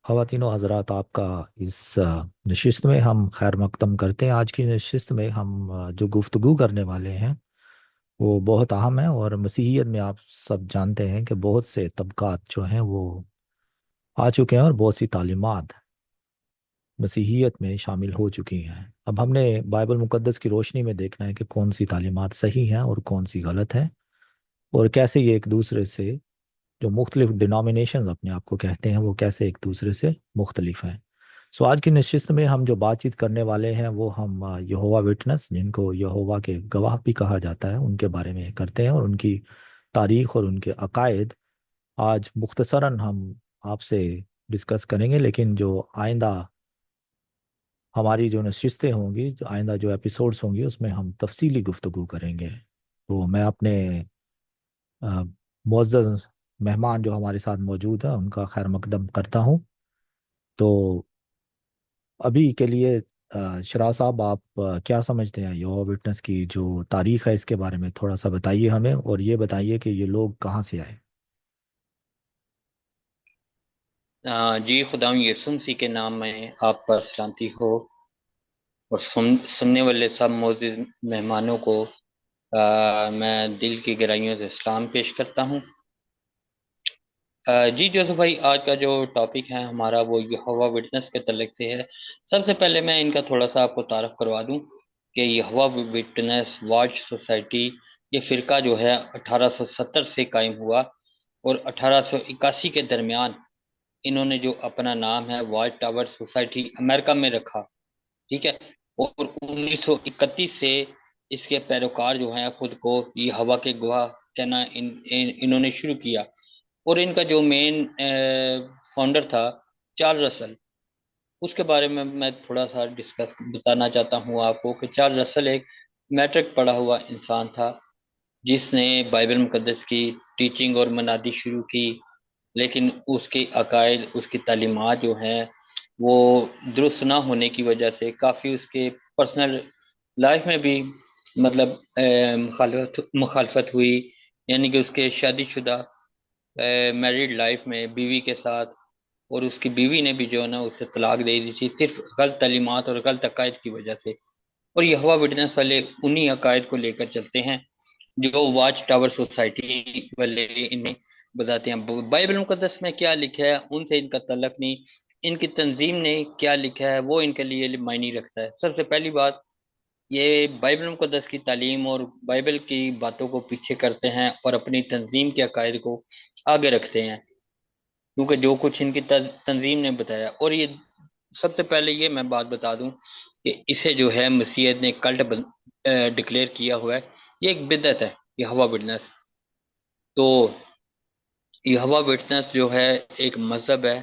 خواتین و حضرات، آپ کا اس نشست میں ہم خیر مقدم کرتے ہیں۔ آج کی نشست میں ہم جو گفتگو کرنے والے ہیں وہ بہت اہم ہے، اور مسیحیت میں آپ سب جانتے ہیں کہ بہت سے طبقات جو ہیں وہ آ چکے ہیں، اور بہت سی تعلیمات مسیحیت میں شامل ہو چکی ہیں۔ اب ہم نے بائبل مقدس کی روشنی میں دیکھنا ہے کہ کون سی تعلیمات صحیح ہیں اور کون سی غلط ہیں، اور کیسے یہ ایک دوسرے سے، جو مختلف ڈینامینیشنز اپنے آپ کو کہتے ہیں، وہ کیسے ایک دوسرے سے مختلف ہیں۔ سو آج کی نشست میں ہم جو بات چیت کرنے والے ہیں وہ ہم یہوہ وٹنس، جن کو یہوہ کے گواہ بھی کہا جاتا ہے، ان کے بارے میں کرتے ہیں، اور ان کی تاریخ اور ان کے عقائد آج مختصراً ہم آپ سے ڈسکس کریں گے، لیکن جو آئندہ ہماری جو نشستیں ہوں گی، جو آئندہ جو ایپیسوڈز ہوں گی، اس میں ہم تفصیلی گفتگو کریں گے۔ تو میں اپنے معزز مہمان جو ہمارے ساتھ موجود ہیں ان کا خیر مقدم کرتا ہوں۔ تو ابھی کے لیے شراح صاحب، آپ کیا سمجھتے ہیں یہوہ وٹنس کی جو تاریخ ہے، اس کے بارے میں تھوڑا سا بتائیے ہمیں، اور یہ بتائیے کہ یہ لوگ کہاں سے آئے۔ جی، خدا یسوع مسیح کے نام میں آپ پر سلامتی ہو، اور سننے والے سب معزز مہمانوں کو میں دل کی گہرائیوں سے سلام پیش کرتا ہوں۔ جی جوزف بھائی، آج کا جو ٹاپک ہے ہمارا وہ یہوہ وٹنس کے تعلق سے ہے۔ سب سے پہلے میں ان کا تھوڑا سا آپ کو تعارف کروا دوں کہ یہوہ وٹنس واچ سوسائٹی، یہ فرقہ جو ہے 1870 سے قائم ہوا، اور 1881 کے درمیان انہوں نے جو اپنا نام ہے واچ ٹاور سوسائٹی امریکہ میں رکھا، ٹھیک ہے۔ اور 1931 سے اس کے پیروکار جو ہیں خود کو یہ ہوا کے گواہ کہنا انہوں نے شروع کیا، اور ان کا جو مین فاؤنڈر تھا چارلس رسل، اس کے بارے میں تھوڑا سا ڈسکس بتانا چاہتا ہوں آپ کو کہ چارلس رسل ایک میٹرک پڑھا ہوا انسان تھا، جس نے بائبل مقدس کی ٹیچنگ اور منادی شروع کی، لیکن اس کے عقائد، اس کی تعلیمات جو ہیں وہ درست نہ ہونے کی وجہ سے کافی اس کے پرسنل لائف میں بھی مطلب مخالفت ہوئی، یعنی کہ اس کے شادی شدہ میریڈ لائف میں بیوی کے ساتھ، اور اس کی بیوی نے بھی جو ہے نا اسے طلاق دے دی تھی، صرف غلط تعلیمات اور غلط عقائد کی وجہ سے۔ اور یہ ہوا وٹنس والے انہی عقائد کو لے کر چلتے ہیں جو واچ ٹاور سوسائٹی والے انہیں بتاتے ہیں۔ بائبل مقدس میں کیا لکھا ہے ان سے ان کا تعلق نہیں، ان کی تنظیم نے کیا لکھا ہے وہ ان کے لیے معنی رکھتا ہے۔ سب سے پہلی بات، یہ بائبل مقدس کی تعلیم اور بائبل کی باتوں کو پیچھے کرتے ہیں اور اپنی تنظیم کے عقائد کو آگے رکھتے ہیں، کیونکہ جو کچھ ان کی تنظیم نے بتایا۔ اور یہ سب سے پہلے یہ میں بات بتا دوں کہ اسے جو ہے مسیحیت نے کلٹ ڈکلیئر کیا ہوا ہے، یہ ایک بدعت ہے یہوہ وٹنس۔ تو یہوہ وٹنس جو ہے ایک مذہب ہے،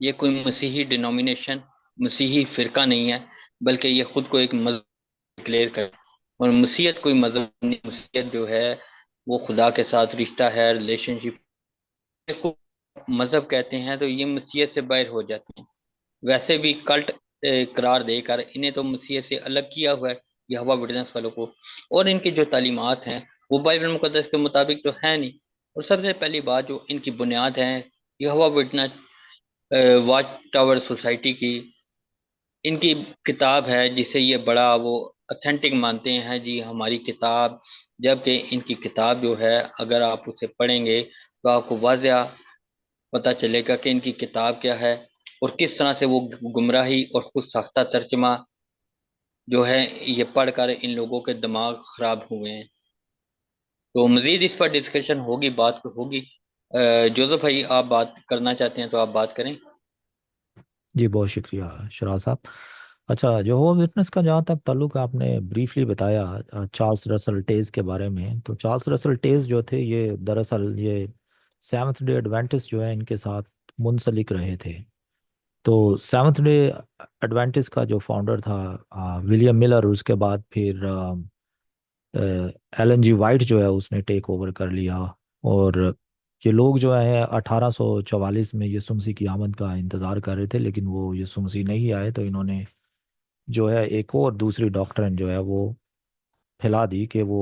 یہ کوئی مسیحی ڈینومینیشن، مسیحی فرقہ نہیں ہے، بلکہ یہ خود کو ایک مذہب ڈکلیئر کر، اور مسیحیت کوئی مذہب نہیں، مسیحیت جو ہے وہ خدا کے ساتھ رشتہ ہے، ریلیشن شپ کو مذہب کہتے ہیں، تو یہ مسیحیت سے باہر ہو جاتے ہیں۔ ویسے بھی کلٹ قرار دے کر انہیں تو مسیحیت سے الگ کیا ہوا ہے یہوہ وٹنس والوں کو، اور ان کی جو تعلیمات ہیں وہ بائبل مقدس کے مطابق تو ہے نہیں۔ اور سب سے پہلی بات جو ان کی بنیاد ہے یہوہ وٹنس واچ ٹاور سوسائٹی کی، ان کی کتاب ہے جسے یہ بڑا وہ اتھینٹک مانتے ہیں، جی ہماری کتاب، جبکہ ان کی کتاب جو ہے اگر آپ اسے پڑھیں گے تو آپ کو واضح پتہ چلے گا کہ ان کی کتاب کیا ہے، اور کس طرح سے وہ گمراہی اور خود ساختہ ترجمہ جو ہے یہ پڑھ کر ان لوگوں کے دماغ خراب ہوئے ہیں۔ تو مزید اس پر ڈسکشن ہوگی، بات ہوگی۔ جوزف بھائی، آپ بات کرنا چاہتے ہیں تو آپ بات کریں۔ جی بہت شکریہ شراح صاحب۔ اچھا، یہوہ وٹنس کا جہاں تک تعلق ہے، آپ نے بریفلی بتایا چارلس رسل ٹیز کے بارے میں، تو چارلس رسل ٹیز جو تھے یہ دراصل یہ سیونتھ ڈے ایڈوینٹسٹ جو ہے ان کے ساتھ منسلک رہے تھے۔ تو سیونتھ ڈے ایڈوینٹسٹ کا جو فاؤنڈر تھا ولیم ملر، اس کے بعد پھر ایلن جی وائٹ جو ہے اس نے ٹیک اوور کر لیا، اور یہ لوگ جو ہے 1844 میں یسوع مسیح کی آمد کا انتظار کر رہے تھے، لیکن وہ یسوع مسیح نہیں آئے، تو انہوں نے جو ہے ایک اور دوسری ڈاکٹرن جو ہے وہ پھیلا دی کہ وہ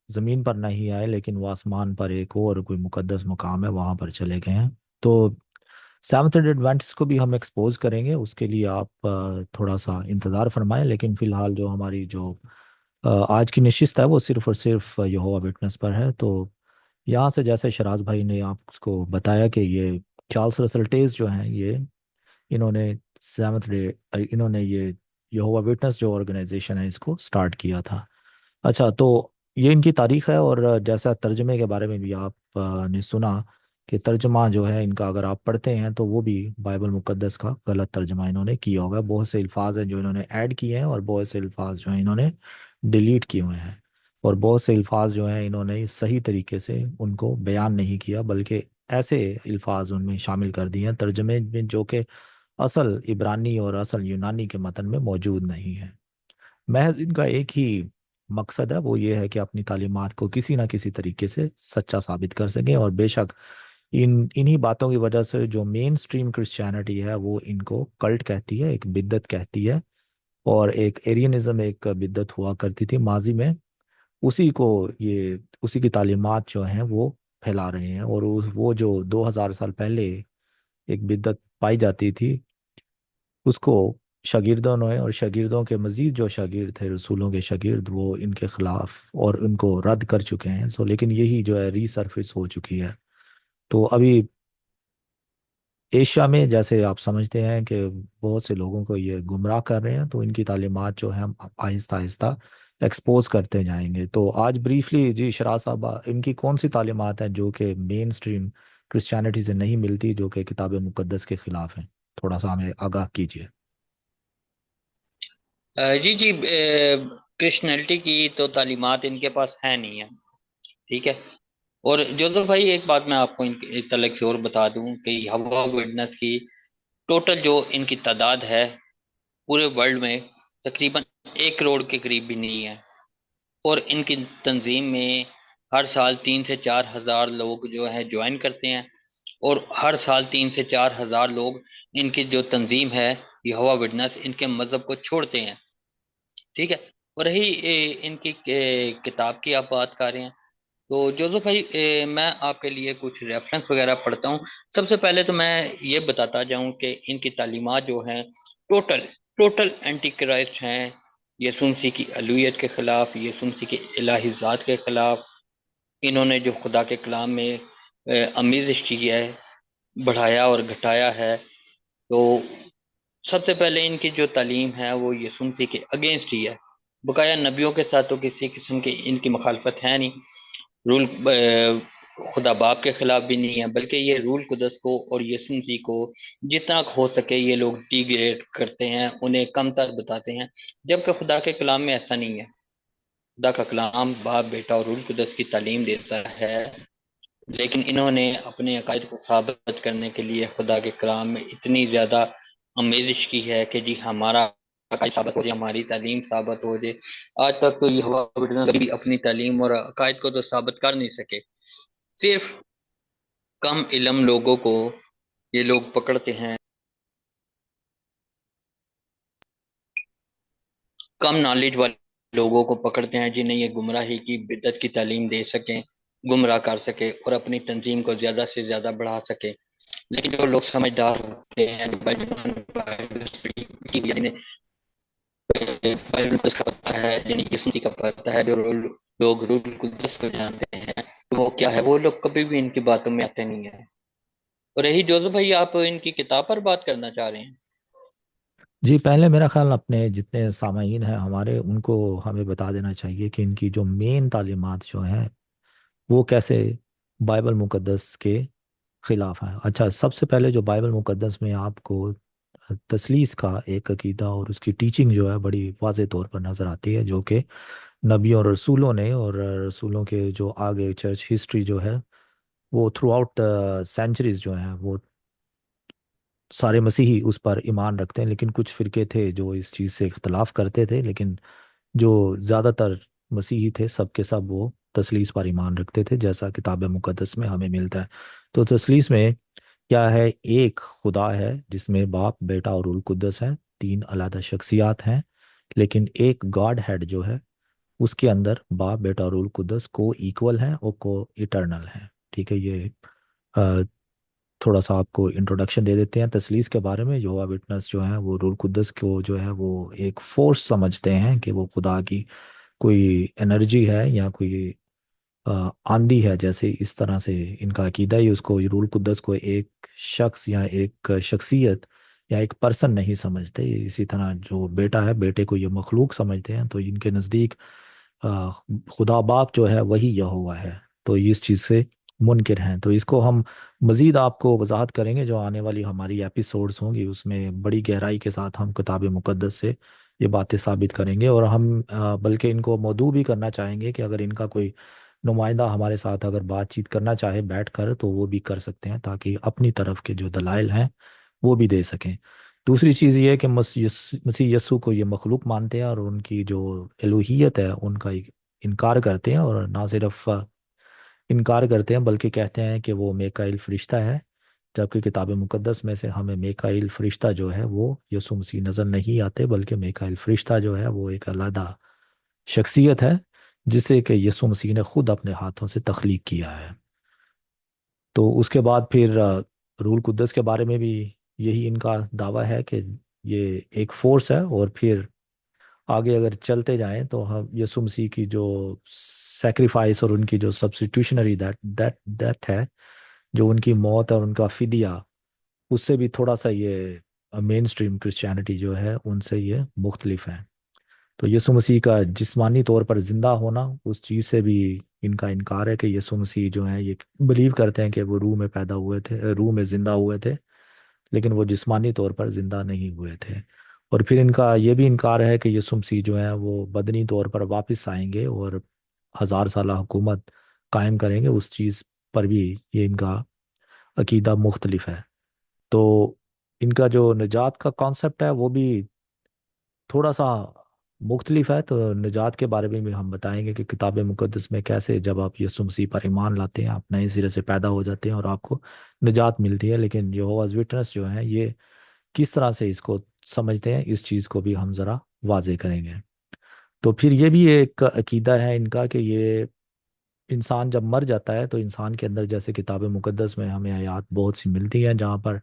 زمین پر نہیں آئے، لیکن وہ آسمان پر ایک اور کوئی مقدس مقام ہے وہاں پر چلے گئے ہیں۔ تو सेवंथ डे एडवेंटिस्ट को भी हम एक्सपोज करेंगे, उसके लिए आप थोड़ा सा इंतज़ार फरमाएं। लेकिन फ़िलहाल जो हमारी जो आज की नशिस्त है वो सिर्फ़ और सिर्फ यहोवा विटनेस पर है। तो यहाँ से जैसे शराज भाई ने आपको बताया कि ये चार्ल्स रसल टेस जो हैं, ये इन्होंने सेवन्थ डे इन्होंने ये यहोवा विटनेस जो ऑर्गेनाइजेशन है इसको स्टार्ट किया था। अच्छा, तो ये इनकी तारीख है। और जैसा तर्जमे के बारे में भी आप ने सुना कि तर्जमा जो है इनका अगर आप पढ़ते हैं तो वो भी बाइबल मुकद्दस का गलत तर्जमा इन्होंने किया हुआ है। बहुत से अल्फाज हैं जो इन्होंने ऐड किए हैं और बहुत से अल्फाज जो हैं इन्होंने डिलीट किए हुए हैं। और बहुत से अल्फाज जो हैं इन्होंने सही तरीके से उनको बयान नहीं किया, बल्कि ऐसे अल्फाज उनमें शामिल कर दिए हैं तर्जमे में जो कि असल इब्रानी और असल यूनानी के मतन में मौजूद नहीं है। महज इनका एक ही मकसद है, वो ये है कि अपनी तालीमात को किसी ना किसी तरीके से सच्चा साबित कर सकें। और बेशक इन्हीं बातों की वजह से जो मेन स्ट्रीम क्रिश्चियनिटी है वो इनको कल्ट कहती है, एक बिद्दत कहती है। और एक एरियनिज्म एक बिद्दत हुआ करती थी माजी में, उसी को ये उसी की तालीमात जो हैं वो फैला रहे हैं। और वो जो 2000 साल पहले एक बिद्दत पाई जाती थी, उसको शागिर्दों ने और शागिर्दों के मजीद जो शागिर्द थे, रसूलों के शागिर्द, वो इनके खिलाफ और इनको रद्द कर चुके हैं। सो लेकिन यही जो है रीसर्फिस हो चुकी है। तो अभी एशिया में जैसे आप समझते हैं कि बहुत से लोगों को ये गुमराह कर रहे हैं, तो इनकी तालीमात जो है हम आहिस्ता आहिस्ता एक्सपोज करते जाएंगे। तो आज ब्रीफली जी शरा साहब, इनकी कौन सी तालीमात हैं जो कि मेन स्ट्रीम क्रिश्चियनिटी से नहीं मिलती, जो कि किताब मुकद्दस के खिलाफ हैं? थोड़ा सा हमें आगाह कीजिए। जी जी, क्रिश्चियनिटी की तो तालीमात इनके पास है नहीं है। ठीक है। और जोसेफ भाई, एक बात मैं आपको इनके तलक से और बता दूं कि हवा विटनेस की टोटल जो इनकी तादाद है पूरे वर्ल्ड में तकरीबन 1 करोड़ के करीब भी नहीं है। और इनकी तंजीम में हर साल 3 से 4 हज़ार लोग जो है ज्वाइन करते हैं। और हर साल 3 से 4 हज़ार लोग इनकी जो तंजीम है यहोवा विटनेस, इनके मज़हब को छोड़ते हैं। ठीक है। और रही इनकी किताब की आप बात कर रहे हैं, तो जोसेफ भाई, मैं आपके लिए कुछ रेफरेंस वगैरह पढ़ता हूँ। सबसे पहले तो मैं ये बताता जाऊं कि इनकी तालीमात जो हैं टोटल टोटल एंटी क्राइस्ट हैं। यीशु मसीह की अलूहियत के खिलाफ, यीशु मसीह की इलाही ज़ात के खिलाफ। इन्होंने जो खुदा के कलाम में आमेज़श की है, बढ़ाया और घटाया है। तो सबसे पहले इनकी जो तालीम है वो यीशु मसीह के अगेंस्ट ही है। बकाया नबियों के साथ तो किसी किस्म की इनकी मुखालफत है नहीं। रूल खुदा बाप के खिलाफ भी नहीं है, बल्कि ये रूल कुदस को और यीशु मसीह को जितना हो सके ये लोग डिग्रेड करते हैं, उन्हें कमतर बताते हैं। जबकि खुदा के कलाम में ऐसा नहीं है। खुदा का कलाम बाप, बेटा और रूल कुदस की तालीम देता है। लेकिन इन्होंने अपने अकायद को साबित करने के लिए खुदा के कलाम में इतनी ज़्यादा आमेज़श की है कि जी हमारा अकायद साबित हो जाए, हमारी तालीम साबित हो जाए। आज तक तो ये हवा कभी अपनी तालीम और अकायद को तो साबित कर नहीं सके। सिर्फ कम इल्म लोगों को ये लोग पकड़ते हैं, कम नॉलेज वाले लोगों को पकड़ते हैं जिन्हें ये गुमराही की बिदत की तालीम दे सकें, गुमराह कर सके और अपनी तंजीम को ज़्यादा से ज़्यादा बढ़ा सके। लेकिन जो लोग समझदार होते हैं, जो बाइबल स्टडी की हुई है, जिन्हें बाइबल कुछ का पता है, जिन्हें यीशु मसीह का पता है, जो लोग रूल कुदस को जानते हैं, तो वो क्या है, वो लोग कभी भी इनकी बातों में आते नहीं है। और यही जोसेफ भाई, आप इनकी किताब पर बात करना चाह रहे हैं? जी, पहले मेरा ख्याल अपने जितने सामाईन हैं हमारे, उनको हमें बता देना चाहिए कि इनकी जो मेन तालीमात जो हैं वो कैसे बाइबल मुकद्दस के खिलाफ है। अच्छा, सबसे पहले जो बाइबल मुकद्दस में आपको तसलीस का एक अकीदा और उसकी टीचिंग जो है बड़ी वाज़े तौर पर नज़र आती है, जो कि नबियों और रसूलों ने और रसूलों के जो आगे चर्च हिस्ट्री जो है वो थ्रू आउट द सेंचुरीज जो है वो सारे मसीही उस पर ईमान रखते हैं। लेकिन कुछ फिरके थे जो इस चीज़ से इख्तलाफ करते थे, लेकिन जो ज़्यादातर मसीही थे सब के सब वो तसलीस पर ईमान रखते थे, जैसा किताब मुकद्दस में हमें मिलता है। तो तसलीस में क्या है? एक खुदा है जिसमें बाप, बेटा और रूल कुद्दस है, तीन अलग शख्सियात हैं। लेकिन एक गॉड हेड जो है उसके अंदर बाप, बेटा और रूल कुद्दस को इक्वल है और को इटर्नल है। ठीक है, ये تھوڑا سا آپ کو انٹروڈکشن دے دیتے ہیں تثلیث کے بارے میں۔ یہوہ وٹنس جو ہیں وہ روح القدس کو جو ہے وہ ایک فورس سمجھتے ہیں، کہ وہ خدا کی کوئی انرجی ہے یا کوئی آندھی ہے، جیسے اس طرح سے ان کا عقیدہ ہی اس کو، روح القدس کو ایک شخص یا ایک شخصیت یا ایک پرسن نہیں سمجھتے۔ اسی طرح جو بیٹا ہے، بیٹے کو یہ مخلوق سمجھتے ہیں، تو ان کے نزدیک آ، خدا باپ جو ہے وہی یہوہ ہے، تو یہ اس چیز سے منکر ہیں۔ تو اس کو ہم مزید آپ کو وضاحت کریں گے جو آنے والی ہماری ایپیسوڈز ہوں گی، اس میں بڑی گہرائی کے ساتھ ہم کتاب مقدس سے یہ باتیں ثابت کریں گے، اور ہم بلکہ ان کو موضوع بھی کرنا چاہیں گے کہ اگر ان کا کوئی نمائندہ ہمارے ساتھ اگر بات چیت کرنا چاہے بیٹھ کر تو وہ بھی کر سکتے ہیں، تاکہ اپنی طرف کے جو دلائل ہیں وہ بھی دے سکیں۔ دوسری چیز یہ ہے کہ مسیح یسوع کو یہ مخلوق مانتے ہیں، اور ان کی جو الوہیت ہے ان کا انکار کرتے ہیں، اور نہ صرف انکار کرتے ہیں بلکہ کہتے ہیں کہ وہ میکائیل فرشتہ ہے، جبکہ کتاب مقدس میں سے ہمیں میکائیل فرشتہ جو ہے وہ یسوع مسیح نظر نہیں آتے، بلکہ میکائیل فرشتہ جو ہے وہ ایک علیحدہ شخصیت ہے جسے کہ یسوع مسیح نے خود اپنے ہاتھوں سے تخلیق کیا ہے۔ تو اس کے بعد پھر روح القدس کے بارے میں بھی یہی ان کا دعویٰ ہے کہ یہ ایک فورس ہے، اور پھر آگے اگر چلتے جائیں تو ہم یسوع مسیح کی جو سیکریفائس اور ان کی جو سبسٹیٹیوشنری ڈیتھ ہے، جو ان کی موت اور ان کا فدیہ، اس سے بھی تھوڑا سا یہ مین سٹریم کرسچینٹی جو ہے ان سے یہ مختلف ہے۔ تو یسوع مسیح کا جسمانی طور پر زندہ ہونا، اس چیز سے بھی ان کا انکار ہے، کہ یسوع مسیح جو ہیں یہ بلیو کرتے ہیں کہ وہ روح میں پیدا ہوئے تھے، روح میں زندہ ہوئے تھے، لیکن وہ جسمانی طور پر زندہ نہیں ہوئے تھے۔ اور پھر ان کا یہ بھی انکار ہے کہ یسوع مسیح جو ہیں وہ بدنی طور پر واپس آئیں گے اور 1000 سالہ حکومت قائم کریں گے، اس چیز پر بھی یہ ان کا عقیدہ مختلف ہے۔ تو ان کا جو نجات کا کانسیپٹ ہے وہ بھی تھوڑا سا مختلف ہے۔ تو نجات کے بارے میں بھی ہم بتائیں گے کہ کتاب مقدس میں کیسے جب آپ یسوع مسیح پر ایمان لاتے ہیں آپ نئے سرے سے پیدا ہو جاتے ہیں اور آپ کو نجات ملتی ہے، لیکن یہوہاز وٹنس جو ہیں یہ کس طرح سے اس کو سمجھتے ہیں، اس چیز کو بھی ہم ذرا واضح کریں گے۔ تو پھر یہ بھی ایک عقیدہ ہے ان کا کہ یہ انسان جب مر جاتا ہے تو انسان کے اندر، جیسے کتاب مقدس میں ہمیں آیات بہت سی ملتی ہیں جہاں پر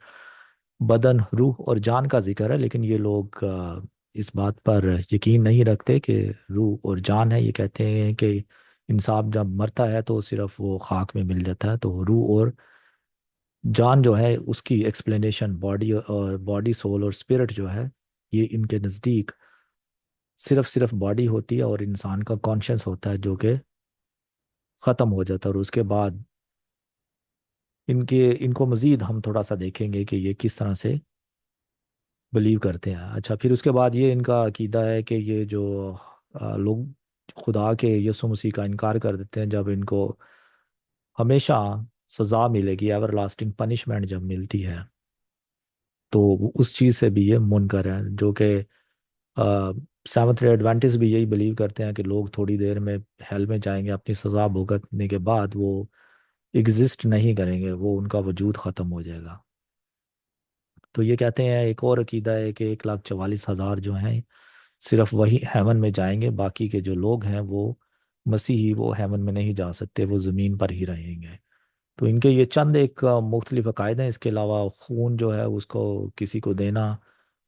بدن، روح اور جان کا ذکر ہے، لیکن یہ لوگ اس بات پر یقین نہیں رکھتے کہ روح اور جان ہے۔ یہ کہتے ہیں کہ انسان جب مرتا ہے تو صرف وہ خاک میں مل جاتا ہے، تو روح اور جان جو ہے اس کی ایکسپلینیشن باڈی سول اور اسپرٹ جو ہے یہ ان کے نزدیک صرف باڈی ہوتی ہے، اور انسان کا کانشنس ہوتا ہے جو کہ ختم ہو جاتا ہے، اور اس کے بعد ان کو مزید ہم تھوڑا سا دیکھیں گے کہ یہ کس طرح سے بلیو کرتے ہیں۔ اچھا، پھر اس کے بعد یہ ان کا عقیدہ ہے کہ یہ جو لوگ خدا کے یسوع مسیح کا انکار کر دیتے ہیں، جب ان کو ہمیشہ سزا ملے گی، ایور لاسٹنگ پنشمنٹ جب ملتی ہے، تو اس چیز سے بھی یہ منکر ہے، جو کہ سیونتھ ڈے ایڈوینٹسٹ بھی یہی بلیو کرتے ہیں کہ لوگ تھوڑی دیر میں ہیل میں جائیں گے، اپنی سزا بھگتنے کے بعد وہ ایگزسٹ نہیں کریں گے، وہ ان کا وجود ختم ہو جائے گا۔ تو یہ کہتے ہیں ایک اور عقیدہ ہے کہ 1,44,000 جو ہیں صرف وہی ہیون میں جائیں گے، باقی کے جو لوگ ہیں وہ مسیحی وہ ہیون میں نہیں جا سکتے، وہ زمین پر ہی رہیں گے۔ تو ان کے یہ چند ایک مختلف عقائد ہیں۔ اس کے علاوہ خون جو ہے اس کو کسی کو دینا،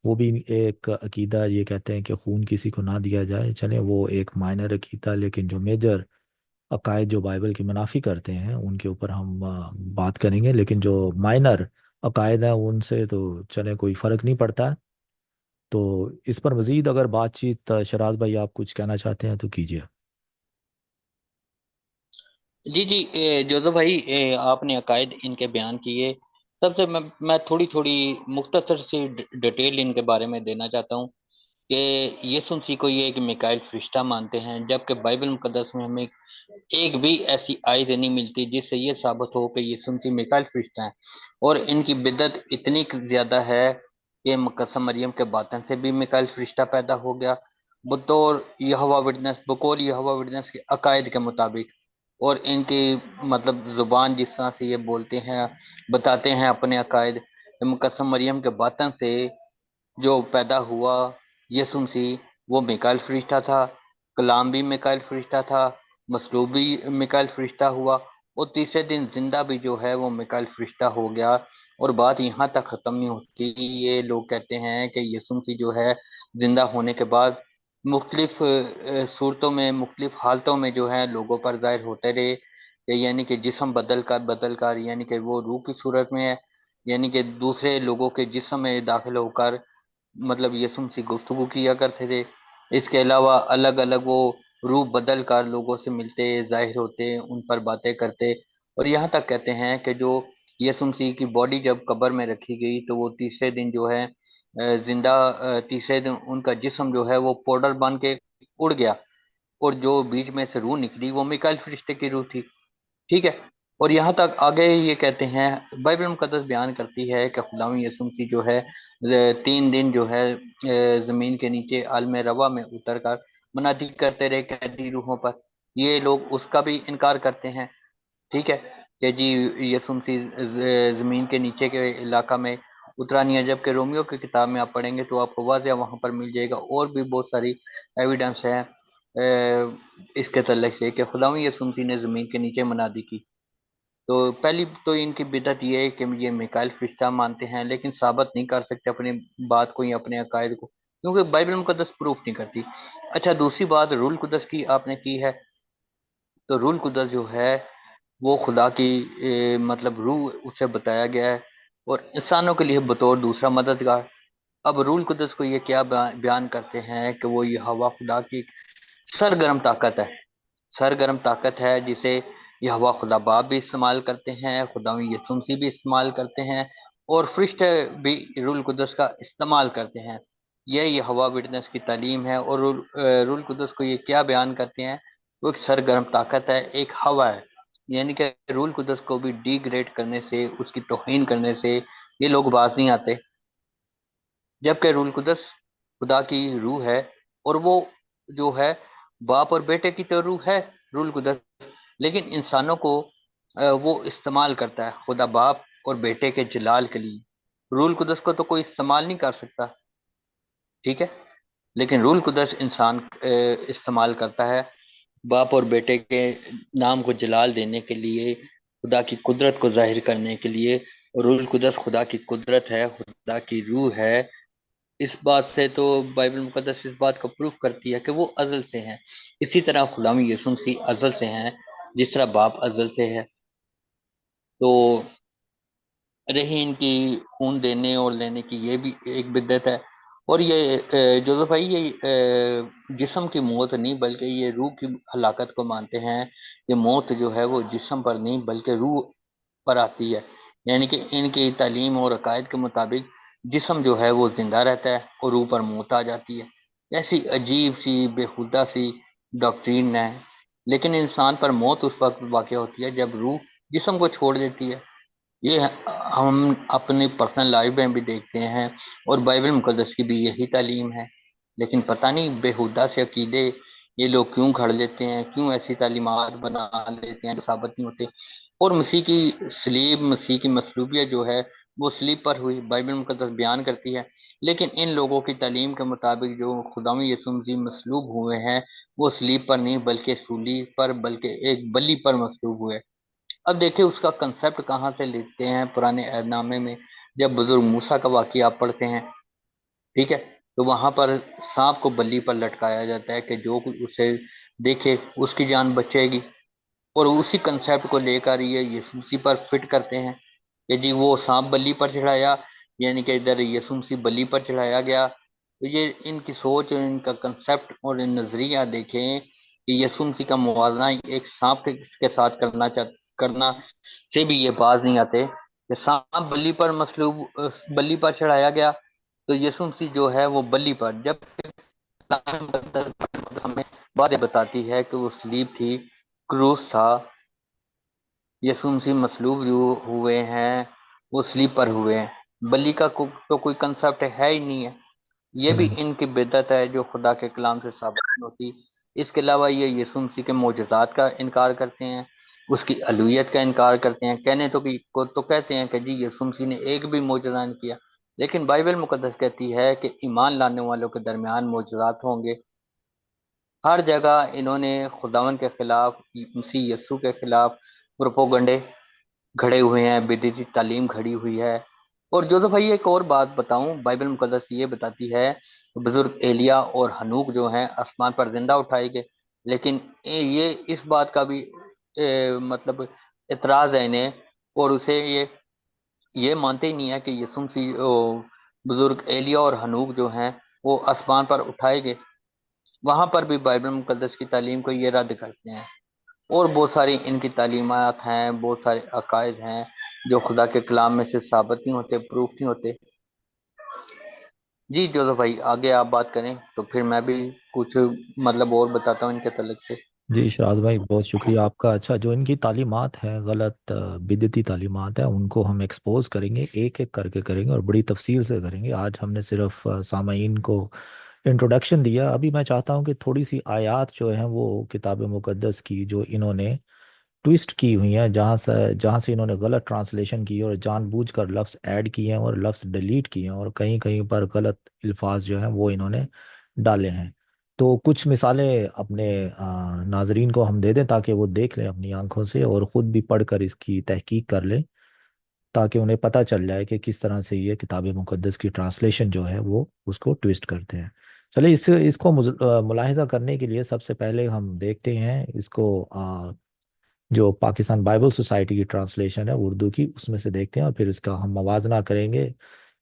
وہ بھی ایک عقیدہ، یہ کہتے ہیں کہ خون کسی کو نہ دیا جائے۔ چلیں وہ ایک مائنر عقیدہ، لیکن جو میجر عقائد جو بائبل کی منافی کرتے ہیں ان کے اوپر ہم بات کریں گے، لیکن جو مائنر عقائد ہیں ان سے تو چلیں کوئی فرق نہیں پڑتا ہے۔ تو اس پر مزید اگر بات چیت شراز بھائی آپ کچھ کہنا چاہتے ہیں تو کیجیے۔ جی جی، جوزف بھائی، آپ نے عقائد ان کے بیان کیے۔ سب سے میں تھوڑی تھوڑی مختصر سی ڈیٹیل ان کے بارے میں دینا چاہتا ہوں کہ یسوع مسیح کو یہ ایک میکائیل فرشتہ مانتے ہیں، جبکہ بائبل مقدس میں ہمیں ایک بھی ایسی آیت نہیں ملتی جس سے یہ ثابت ہو کہ یسوع مسیح میکائیل فرشتہ ہیں۔ اور ان کی بدعت اتنی زیادہ ہے کہ مقدسہ مریم کے باطن سے بھی میکائیل فرشتہ پیدا ہو گیا، بقول یہوہ وٹنس کے عقائد کے مطابق۔ اور ان کی مطلب زبان جس طرح سے یہ بولتے ہیں، بتاتے ہیں اپنے عقائد، مقدسہ مریم کے باطن سے جو پیدا ہوا یسوع مسیح، وہ میکائیل فرشتہ تھا، کلام بھی میکائیل فرشتہ تھا، مصلوب بھی میکائیل فرشتہ ہوا، اور تیسرے دن زندہ بھی جو ہے وہ میکائیل فرشتہ ہو گیا۔ اور بات یہاں تک ختم نہیں ہوتی، یہ لوگ کہتے ہیں کہ یسوع مسیح جو ہے زندہ ہونے کے بعد مختلف صورتوں میں، مختلف حالتوں میں جو ہے لوگوں پر ظاہر ہوتے رہے، یعنی کہ جسم بدل کر یعنی کہ وہ روح کی صورت میں ہے، یعنی کہ دوسرے لوگوں کے جسم میں داخل ہو کر مطلب یسوع مسیح گفتگو کیا کرتے تھے۔ اس کے علاوہ الگ الگ وہ روح بدل کر لوگوں سے ملتے، ظاہر ہوتے، ان پر باتیں کرتے، اور یہاں تک کہتے ہیں کہ جو یسوع مسیح کی باڈی جب قبر میں رکھی گئی تو وہ تیسرے دن جو ہے زندہ، تیسرے دن ان کا جسم جو ہے وہ پاؤڈر بن کے اڑ گیا، اور جو بیچ میں سے روح نکلی وہ میکائیل فرشتے کی روح تھی، ٹھیک ہے۔ اور یہاں تک آگے یہ کہتے ہیں، بائبل مقدس بیان کرتی ہے کہ خداوند یسوع مسیح جو ہے 3 دن جو ہے زمین کے نیچے عالم روا میں اتر کر منادی کرتے رہے قیدی روحوں پر۔ یہ لوگ اس کا بھی انکار کرتے ہیں، ٹھیک ہے، کہ جی یسوع مسیح زمین کے نیچے کے علاقہ میں اترا نہیں ہے، جبکہ رومیو کی کتاب میں آپ پڑھیں گے تو آپ کو واضح وہاں پر مل جائے گا، اور بھی بہت ساری ایویڈنس ہے اس کے تعلق سے کہ خداوند یسوع مسیح نے زمین کے نیچے منادی کی۔ تو پہلی تو ان کی بدعت یہ ہے کہ یہ میکائیل فرشتہ مانتے ہیں، لیکن ثابت نہیں کر سکتے اپنی بات کو یا اپنے عقائد کو، کیونکہ بائبل مقدس پروف نہیں کرتی۔ اچھا، دوسری بات روح القدس کی آپ نے کی ہے، تو روح القدس جو ہے وہ خدا کی مطلب روح اسے بتایا گیا ہے، اور انسانوں کے لیے بطور دوسرا مددگار۔ اب روح القدس کو یہ کیا بیان کرتے ہیں کہ وہ یہ ہوا خدا کی سرگرم طاقت ہے، سرگرم طاقت ہے جسے یہ ہوا خدا باپ بھی استعمال کرتے ہیں، خدا یسوع مسیح بھی استعمال کرتے ہیں، اور فرشتے بھی روح القدس کا استعمال کرتے ہیں۔ یہ ہوا وٹنس کی تعلیم ہے، اور روح القدس کو یہ کیا بیان کرتے ہیں، وہ ایک سرگرم طاقت ہے، ایک ہوا ہے، یعنی کہ روح القدس کو بھی ڈی گریڈ کرنے سے، اس کی توہین کرنے سے یہ لوگ باز نہیں آتے، جبکہ روح القدس خدا کی روح ہے، اور وہ جو ہے باپ اور بیٹے کی تو روح ہے روح القدس، لیکن انسانوں کو وہ استعمال کرتا ہے خدا باپ اور بیٹے کے جلال کے لیے۔ روح القدس کو تو کوئی استعمال نہیں کر سکتا، ٹھیک ہے، لیکن روح القدس انسان استعمال کرتا ہے باپ اور بیٹے کے نام کو جلال دینے کے لیے، خدا کی قدرت کو ظاہر کرنے کے لیے۔ روح القدس خدا کی قدرت ہے، خدا کی روح ہے، اس بات سے تو بائبل مقدس اس بات کو پروف کرتی ہے کہ وہ ازل سے ہیں، اسی طرح خداوند یسوع مسیح ازل سے ہیں، جس طرح باپ ازل سے ہے۔ تو رہی ان کی خون دینے اور لینے کی، یہ بھی ایک بدعت ہے، اور یہ جوزف بھائی یہ جسم کی موت نہیں بلکہ یہ روح کی ہلاکت کو مانتے ہیں، یہ موت جو ہے وہ جسم پر نہیں بلکہ روح پر آتی ہے، یعنی کہ ان کی تعلیم اور عقائد کے مطابق جسم جو ہے وہ زندہ رہتا ہے اور روح پر موت آ جاتی ہے۔ ایسی عجیب سی بےہودہ سی ڈاکٹرین ہے، لیکن انسان پر موت اس وقت واقع ہوتی ہے جب روح جسم کو چھوڑ دیتی ہے۔ یہ ہم اپنی پرسنل لائف میں بھی دیکھتے ہیں، اور بائبل مقدس کی بھی یہی تعلیم ہے، لیکن پتہ نہیں بےہودہ سے عقیدے یہ لوگ کیوں گھڑ لیتے ہیں، کیوں ایسی تعلیمات بنا لیتے ہیں جو ثابت نہیں ہوتے۔ اور مسیح کی صلیب، مسیح کی مصلوبیت جو ہے وہ صلیب پر ہوئی، بائبل مقدس بیان کرتی ہے، لیکن ان لوگوں کی تعلیم کے مطابق جو خداوند یسوع مسیح مصلوب ہوئے ہیں وہ صلیب پر نہیں بلکہ سولی پر، بلکہ ایک بلی پر مصلوب ہوئے۔ اب دیکھیں اس کا کنسیپٹ کہاں سے لیتے ہیں، پرانے عہد نامے میں جب بزرگ موسیٰ کا واقعہ آپ پڑھتے ہیں، ٹھیک ہے، تو وہاں پر سانپ کو بلی پر لٹکایا جاتا ہے کہ جو کوئی اسے دیکھے اس کی جان بچے گی، اور اسی کنسیپٹ کو لے کر یہ یسوع مسیح پر فٹ کرتے ہیں کہ جی وہ سانپ بلی پر چڑھایا، یعنی کہ ادھر یسوع مسیح بلی پر چڑھایا گیا۔ تو یہ ان کی سوچ اور ان کا کنسیپٹ اور ان نظریہ دیکھیں کہ یسوع مسیح کا موازنہ ایک سانپ کے ساتھ کرنا سے بھی یہ باز نہیں آتے کہ سانپ بلی پر مصلوب، بلی پر چڑھایا گیا، تو یسوع مسیح جو ہے وہ بلی پر، جب ہمیں باتیں بتاتی ہے کہ وہ صلیب تھی، کروس تھا، یسوع مسیح مصلوب ہوئے ہیں، وہ صلیب پر ہوئے ہیں، بلی کا تو کوئی کنسیپٹ ہے ہی نہیں ہے۔ یہ بھی ہم، ان کی بدعت ہے جو خدا کے کلام سے ثابت نہیں ہوتی۔ اس کے علاوہ یہ یسوع مسیح کے معجزات کا انکار کرتے ہیں، اس کی الوہیت کا انکار کرتے ہیں، کہنے تو کہتے ہیں کہ جی یسوع مسیح نے ایک بھی معجزہ نہیں کیا، لیکن بائبل مقدس کہتی ہے کہ ایمان لانے والوں کے درمیان معجزات ہوں گے۔ ہر جگہ انہوں نے خداوند کے خلاف، مسیح یسوع کے خلاف प्रोपोगंडे घड़े हुए हैं, विदेशी तालीम खड़ी हुई है। और जोसेफ भाई एक और बात बताऊं, बाइबल मुकद्दस ये बताती है बुजुर्ग एलिया और हनूक जो हैं आसमान पर जिंदा उठाए गए। लेकिन ये इस बात का भी मतलब इतराज है इन्हें, और उसे ये मानते ही नहीं है कि यीशु मसीह बुजुर्ग एलिया और हनूक जो हैं वो आसमान पर उठाए गए। वहां पर भी बाइबल मुकद्दस की तालीम को ये रद्द करते हैं। और बहुत सारी इनकी तालीमात हैं, बहुत सारे अकायद हैं जो खुदा के कलाम में से साबित नहीं होते, प्रूफ नहीं होते। जी जोसेफ भाई आगे आप बात करें तो फिर मैं भी कुछ मतलब और बताता हूँ इनके तलक से। जी शराज भाई, बहुत शुक्रिया आपका। अच्छा, जो इनकी तालीमात हैं, गलत बिदती तालीमात हैं, उनको हम एक्सपोज करेंगे, एक एक करके करेंगे और बड़ी तफसील से करेंगे। आज हमने सिर्फ सामाईन को इंट्रोडक्शन दिया। अभी मैं चाहता हूँ कि थोड़ी सी आयात जो हैं वो किताब मुकद्दस की जो इन्होंने ट्विस्ट की हुई हैं, जहाँ से इन्होंने गलत ट्रांसलेशन की है और जानबूझकर लफ्ज़ ऐड किए हैं और लफ्ज़ डिलीट किए हैं और कहीं कहीं पर गलत अल्फाज जो हैं वो इन्होंने डाले हैं। तो कुछ मिसालें अपने नाजरीन को हम दे दें ताकि वो देख लें अपनी आंखों से और ख़ुद भी पढ़कर इसकी तहकीक कर लें, ताकि उन्हें पता चल जाए कि किस तरह से ये किताब मुकद्दस की ट्रांसलेशन जो है वो उसको ट्विस्ट करते हैं। चलिए, इसको मुलाहिजा करने के लिए सबसे पहले हम देखते हैं इसको, जो पाकिस्तान बाइबल सोसाइटी की ट्रांसलेशन है उर्दू की, उसमें से देखते हैं और फिर इसका हम मवाजना करेंगे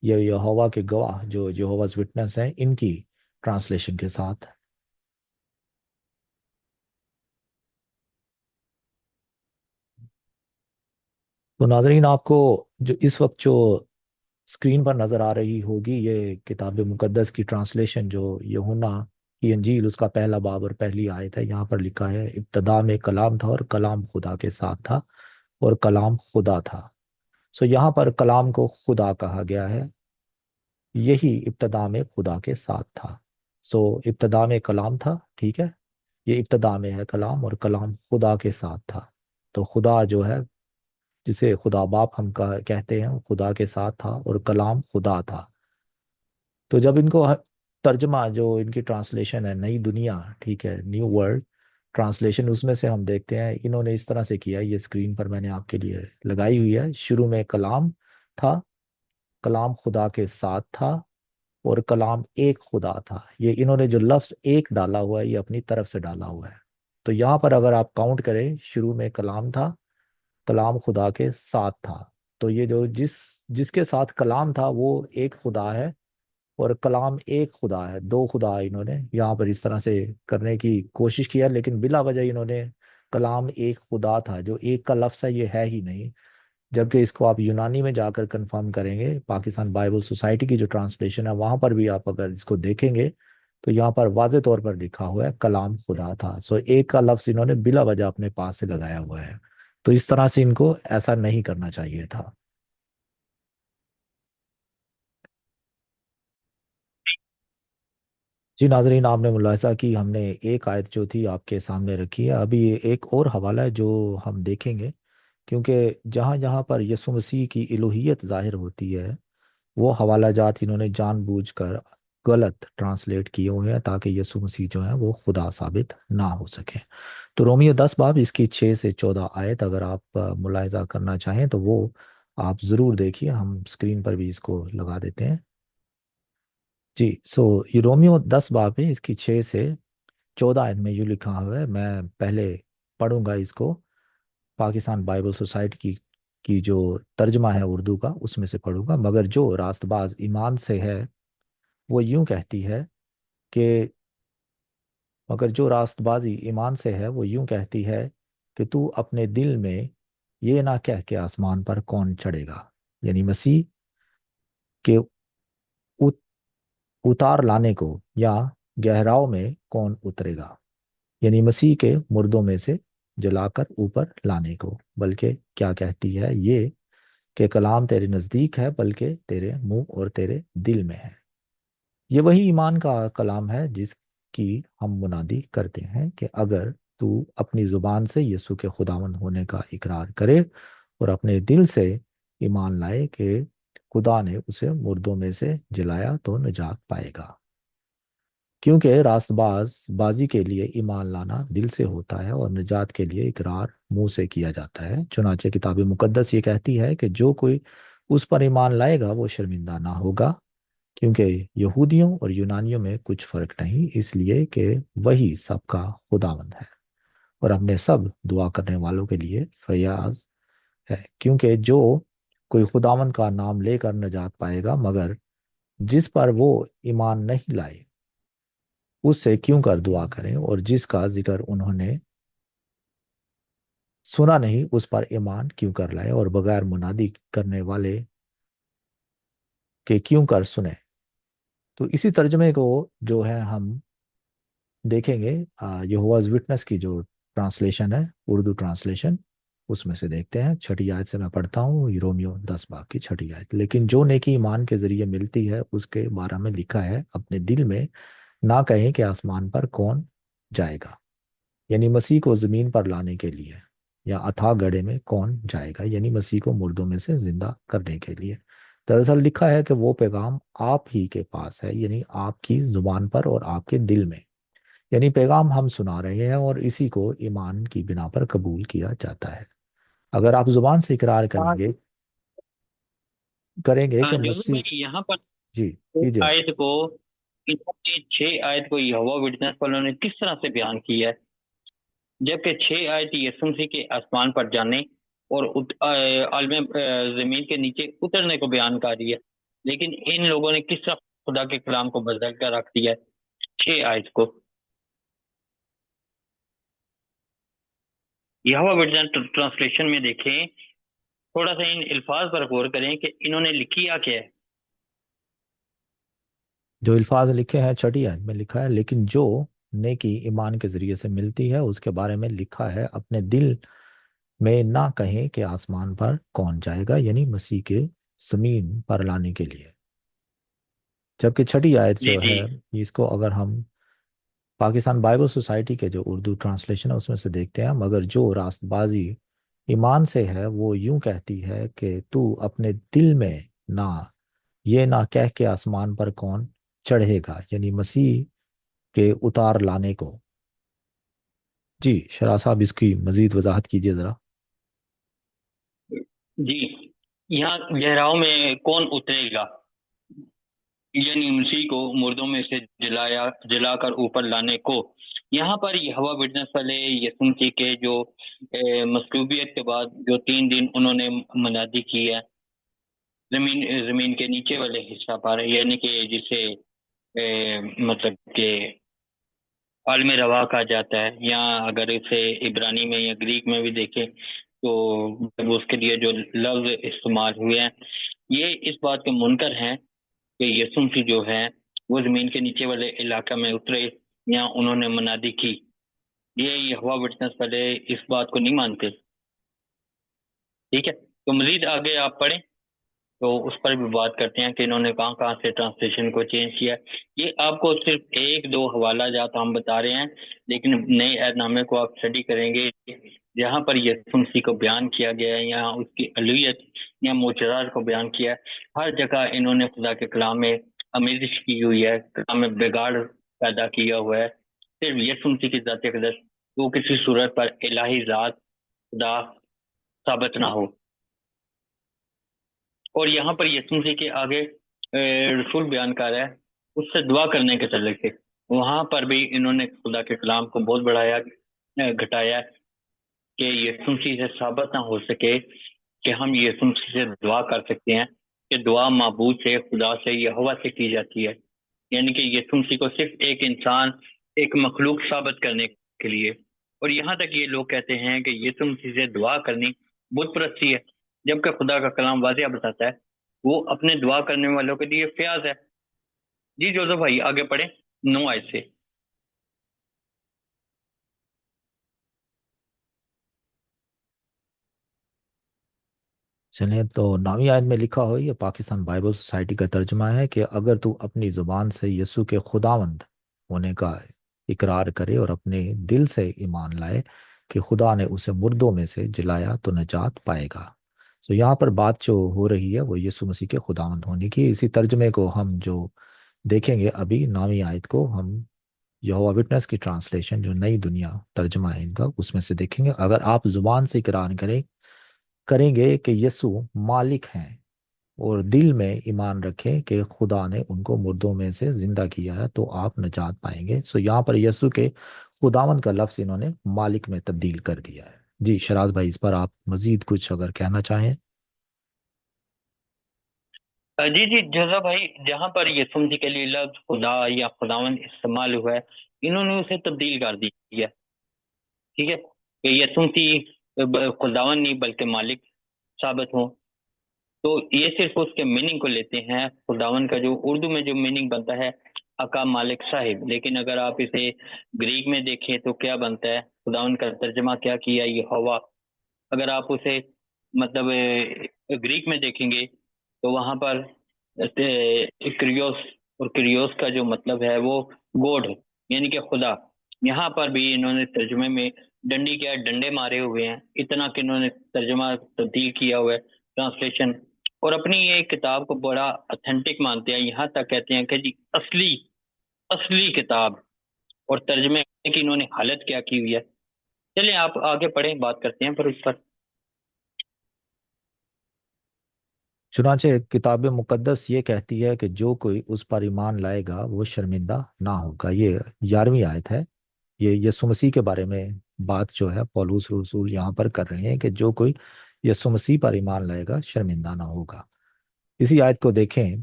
ये यहोवा के गवाह जो यहोवाज विटनेस हैं इनकी ट्रांसलेशन के साथ। तो नाजरीन, आपको जो इस वक्त जो स्क्रीन पर नज़र आ रही होगी, ये किताब मुकद्दस की ट्रांसलेशन जो यूहन्ना की अंजील उसका पहला बाब और पहली आयत है। यहाँ पर लिखा है, इब्तदा में कलाम था और कलाम खुदा के साथ था और कलाम खुदा था। सो यहाँ पर कलाम को खुदा कहा गया है, यही इब्तदा में खुदा के साथ था। सो इब्तदा में कलाम था, ठीक है, ये इब्तदा में है कलाम और कलाम खुदा के साथ था। तो खुदा जो है, जिसे खुदा बाप हम कहते हैं, वो खुदा के साथ था और कलाम खुदा था। तो जब इनको तर्जमा जो इनकी ट्रांसलेशन है नई दुनिया, ठीक है, न्यू वर्ल्ड ट्रांसलेशन, उसमें से हम देखते हैं इन्होंने इस तरह से किया है। ये स्क्रीन पर मैंने आपके लिए लगाई हुई है। शुरू में कलाम था, कलाम खुदा के साथ था और कलाम एक खुदा था। ये इन्होंने जो लफ्ज़ एक डाला हुआ है ये अपनी तरफ से डाला हुआ है। तो यहाँ पर अगर आप काउंट करें, शुरू में कलाम था, कलाम खुदा के साथ था। तो ये जो जिसके साथ कलाम था वो एक खुदा है और कलाम एक खुदा है। दो खुदा इन्होंने यहाँ पर इस तरह से करने की कोशिश किया, लेकिन बिला वजह इन्होंने कलाम एक खुदा था, जो एक का लफ्ज़ है ये है ही नहीं। जबकि इसको आप यूनानी में जाकर कंफर्म करेंगे, पाकिस्तान बाइबल सोसाइटी की जो ट्रांसलेशन है वहाँ पर भी आप अगर इसको देखेंगे तो यहाँ पर वाज़े तौर पर लिखा हुआ है कलाम खुदा था। सो एक का लफ्ज़ इन्होंने बिला वजह अपने पास से लगाया हुआ है। तो इस तरह से इनको ऐसा नहीं करना चाहिए था। जी नाजरीन, आपने मुलाहिजा की हमने एक आयत जो थी आपके सामने रखी है। अभी एक और हवाला है जो हम देखेंगे, क्योंकि जहाँ जहाँ पर यसु मसीह की इलोहियत जाहिर होती है वो हवाला जात इन्होंने जानबूझकर गलत ट्रांसलेट किए हुए हैं ताकि यसु मसीह जो है वो खुदा साबित ना हो सके। तो रोमियो 10 बाब इसकी 6 से 14 आयत अगर आप मुलाहिजा करना चाहें तो वो आप ज़रूर देखिए। हम स्क्रीन पर भी इसको लगा देते हैं। जी, सो ये रोमियो 10 बाब है, इसकी 6 से 14 आयत में यूँ लिखा हुआ है। मैं पहले पढ़ूंगा इसको, पाकिस्तान बाइबल सोसाइटी की जो तर्जमा है उर्दू का उसमें से पढ़ूंगा। मगर जो रास्तबाज ईमान से है वो यूं कहती है कि मगर जो रास्तबाजी ईमान से है वो यूं कहती है कि तू अपने दिल में ये ना कह के आसमान पर कौन चढ़ेगा, यानी मसीह के उत, उतार लाने को, या गहराव में कौन उतरेगा, यानी मसीह के मुर्दों में से जलाकर ऊपर लाने को। बल्कि क्या कहती है ये कि कलाम तेरे नज़दीक है, बल्कि तेरे मुंह और तेरे दिल में है। ये वही ईमान का कलाम है जिसकी हम मुनादी करते हैं कि अगर तू अपनी जुबान से यीशु के खुदावंद होने का इकरार करे और अपने दिल से ईमान लाए कि खुदा ने उसे मुर्दों में से जिलाया तो निजात पाएगा। کیونکہ راست بازی کے لیے ایمان لانا دل سے ہوتا ہے اور نجات کے لیے اقرار منہ سے کیا جاتا ہے۔ چنانچہ کتاب مقدس یہ کہتی ہے کہ جو کوئی اس پر ایمان لائے گا وہ شرمندہ نہ ہوگا، کیونکہ یہودیوں اور یونانیوں میں کچھ فرق نہیں، اس لیے کہ وہی سب کا خداوند ہے اور اپنے سب دعا کرنے والوں کے لیے فیاض ہے۔ کیونکہ جو کوئی خداوند کا نام لے کر نجات پائے گا، مگر جس پر وہ ایمان نہیں لائے اس سے کیوں کر دعا کریں، اور جس کا ذکر انہوں نے سنا نہیں اس پر ایمان کیوں کر لائے، اور بغیر منادی کرنے والے کے کیوں کر سنے۔ تو اسی ترجمے کو جو ہے ہم دیکھیں گے، یہوہاز وٹنس کی جو ٹرانسلیشن ہے، اردو ٹرانسلیشن، اس میں سے دیکھتے ہیں۔ چھٹی آیت سے میں پڑھتا ہوں، رومیو 10 باب کی چھٹی آیت۔ لیکن جو نیکی ایمان کے ذریعے ملتی ہے اس کے بارے میں لکھا ہے، اپنے دل میں نہ کہیں کہ آسمان پر کون جائے گا، یعنی مسیح کو زمین پر لانے کے لیے، یا اتھا گڑھے میں کون جائے گا، یعنی مسیح کو مردوں میں سے زندہ کرنے کے لیے۔ دراصل لکھا ہے کہ وہ پیغام آپ ہی کے پاس ہے، یعنی آپ کی زبان پر اور آپ کے دل میں، یعنی پیغام ہم سنا رہے ہیں اور اسی کو ایمان کی بنا پر قبول کیا جاتا ہے۔ اگر آپ زبان سے اقرار ہاں کریں گے کہ جوزف مسیح، بھائی، یہاں پر جی کیجیے۔ آیت کو، چھ آیت کو یہوہ وٹنس والوں نے کس طرح سے بیان کیا ہے، جبکہ چھ آیت یسوع مسیح کے آسمان پر جانے اور عالم زمین کے نیچے اترنے کو بیان کر رہی ہے، لیکن ان لوگوں نے کس طرح خدا کے کلام کو بدل کر رکھ دیا ہے چھ آیت کو۔ یہوہ وٹنس ٹرانسلیشن میں دیکھیں، تھوڑا سا ان الفاظ پر غور کریں کہ انہوں نے لکھیا کیا ہے۔ جو الفاظ لکھے ہیں چھٹی آیت میں لکھا ہے، لیکن جو نیکی ایمان کے ذریعے سے ملتی ہے اس کے بارے میں لکھا ہے، اپنے دل میں نہ کہیں کہ آسمان پر کون جائے گا، یعنی مسیح کے زمین پر لانے کے لیے۔ جبکہ چھٹی آیت جی جو جی ہے، اس کو اگر ہم پاکستان بائبل سوسائٹی کے جو اردو ٹرانسلیشن ہے اس میں سے دیکھتے ہیں، مگر جو راست بازی ایمان سے ہے وہ یوں کہتی ہے کہ تو اپنے دل میں نہ یہ نہ کہہ کے آسمان پر کون چڑھے گا، یعنی مسیح کے اتار لانے کو۔ جی شراح صاحب اس کی مزید وضاحت کیجیے ذرا۔ جی، یہاں گہراؤں میں کون اترے گا، یعنی مسیح کو مردوں میں سے جلا کر اوپر لانے کو۔ یہاں پر یہوہ وٹنس والے یسوع مسیح کے جو مصلوبیت کے بعد جو 3 دن انہوں نے منادی کی ہے زمین کے نیچے والے حصہ پر، یعنی کہ جسے مطلب کہ عالم روا کہا جاتا ہے، یا اگر اسے عبرانی میں یا گریک میں بھی دیکھیں تو اس کے لیے جو لفظ استعمال ہوئے ہیں یہ اس بات کے منکر ہیں کہ یسوع مسیح جو ہے وہ زمین کے نیچے والے علاقہ میں اترے یا انہوں نے منادی کی۔ یہ یہوہ وٹنس والے اس بات کو نہیں مانتے۔ ٹھیک ہے، تو مزید آگے آپ پڑھیں تو اس پر بھی بات کرتے ہیں کہ انہوں نے کہاں کہاں سے ٹرانسلیشن کو چینج کیا۔ یہ آپ کو صرف 1-2 حوالہ جات ہم بتا رہے ہیں، لیکن نئے عہد نامے کو آپ اسٹڈی کریں گے جہاں پر یسوع مسیح کو بیان کیا گیا ہے، یہاں اس کی الوہیت یا معجزات کو بیان کیا ہے، ہر جگہ انہوں نے خدا کے کلام میں آمیزش کی ہوئی ہے، کلام میں بگاڑ پیدا کیا ہوا ہے۔ صرف یسوع مسیح کی ذات اقدس وہ کسی صورت پر الہی ذات خدا ثابت نہ ہو۔ اور یہاں پر یسوع مسیح کے آگے رسول بیان کر رہا ہے اس سے دعا کرنے کے تعلق سے، وہاں پر بھی انہوں نے خدا کے کلام کو بہت بڑھایا گھٹایا کہ یسوع مسیح سے ثابت نہ ہو سکے کہ ہم یسوع مسیح سے دعا کر سکتے ہیں، کہ دعا معبود سے، خدا سے، یہوہ سے کی جاتی ہے، یعنی کہ یسوع مسیح کو صرف ایک انسان، ایک مخلوق ثابت کرنے کے لیے۔ اور یہاں تک یہ لوگ کہتے ہیں کہ یسوع مسیح سے دعا کرنی بت پرستی ہے، جبکہ خدا کا کلام واضح بتاتا ہے وہ اپنے دعا کرنے والوں کے لیے فیاض ہے۔ جی جوزف بھائی آگے پڑھیں 9 آیت سے۔ چلیں، تو 9ویں آیت میں لکھا ہو، یہ پاکستان بائبل سوسائٹی کا ترجمہ ہے کہ اگر تو اپنی زبان سے یسوع کے خداوند ہونے کا اقرار کرے اور اپنے دل سے ایمان لائے کہ خدا نے اسے مردوں میں سے جلایا تو نجات پائے گا۔ تو یہاں پر بات جو ہو رہی ہے وہ یسوع مسیح کے خداوند ہونے کی۔ اسی ترجمے کو ہم جو دیکھیں گے ابھی 9ویں آیت کو ہم यहोवा विटनेस की ट्रांसलेशन जो नई दुनिया तर्जमा है इनका, उसमें से देखेंगे। अगर आप जुबान से इकरार करेंगे कि यीशु मालिक हैं और दिल में ईमान रखें कि खुदा ने उनको मुर्दों में से जिंदा किया है, तो आप निजात पाएंगे। सो यहाँ पर यीशु के खुदावन का लफ्ज इन्होंने मालिक में तब्दील कर दिया है। जी शराज भाई, इस पर आप मजीद कुछ अगर कहना चाहें। जी जी जोधा भाई, जहाँ पर यीशु मसीह के लिए लफ्ज खुदा या खुदावन इस्तेमाल हुआ है, इन्होंने उसे तब्दील कर दिया। ठीक है, कि यीशु मसीह खुदावन नहीं बल्कि मालिक साबित हो, तो ये सिर्फ उसके मीनिंग को लेते हैं। खुदावन का जो उर्दू में जो मीनिंग बनता है, अका मालिक साहिब, लेकिन अगर आप इसे ग्रीक में देखें तो क्या बनता है, खुदावन का तर्जमा क्या किया, ये हवा। अगर आप उसे मतलब ग्रीक में देखेंगे तो वहां पर क्रियोस, और क्रियोस का जो मतलब है वो गॉड, यानी कि खुदा। यहाँ पर भी इन्होंने तर्जुमे में डंडी क्या डंडे मारे हुए हैं, इतना कि इन्होंने तर्जुमा तब्दील किया हुआ है, ट्रांसलेशन। और अपनी ये किताब को बड़ा ऑथेंटिक मानते हैं, यहाँ तक कहते हैं कि जी असली असली किताब। और तर्जुमे की इन्होंने हालत क्या की हुई है। चलिए आप आगे पढ़ें, बात करते हैं पर उस पर। चुनांचे किताब मुकद्दस ये कहती है कि जो कोई उस पर ईमान लाएगा वो शर्मिंदा ना होगा। ये 11वीं आयत है। ये यीशु मसीह के बारे में बात जो है पौलुस रसूल यहाँ पर कर रहे हैं कि जो कोई यीशु मसीह पर ईमान लाएगा शर्मिंदा ना होगा। इसी आयत को देखें,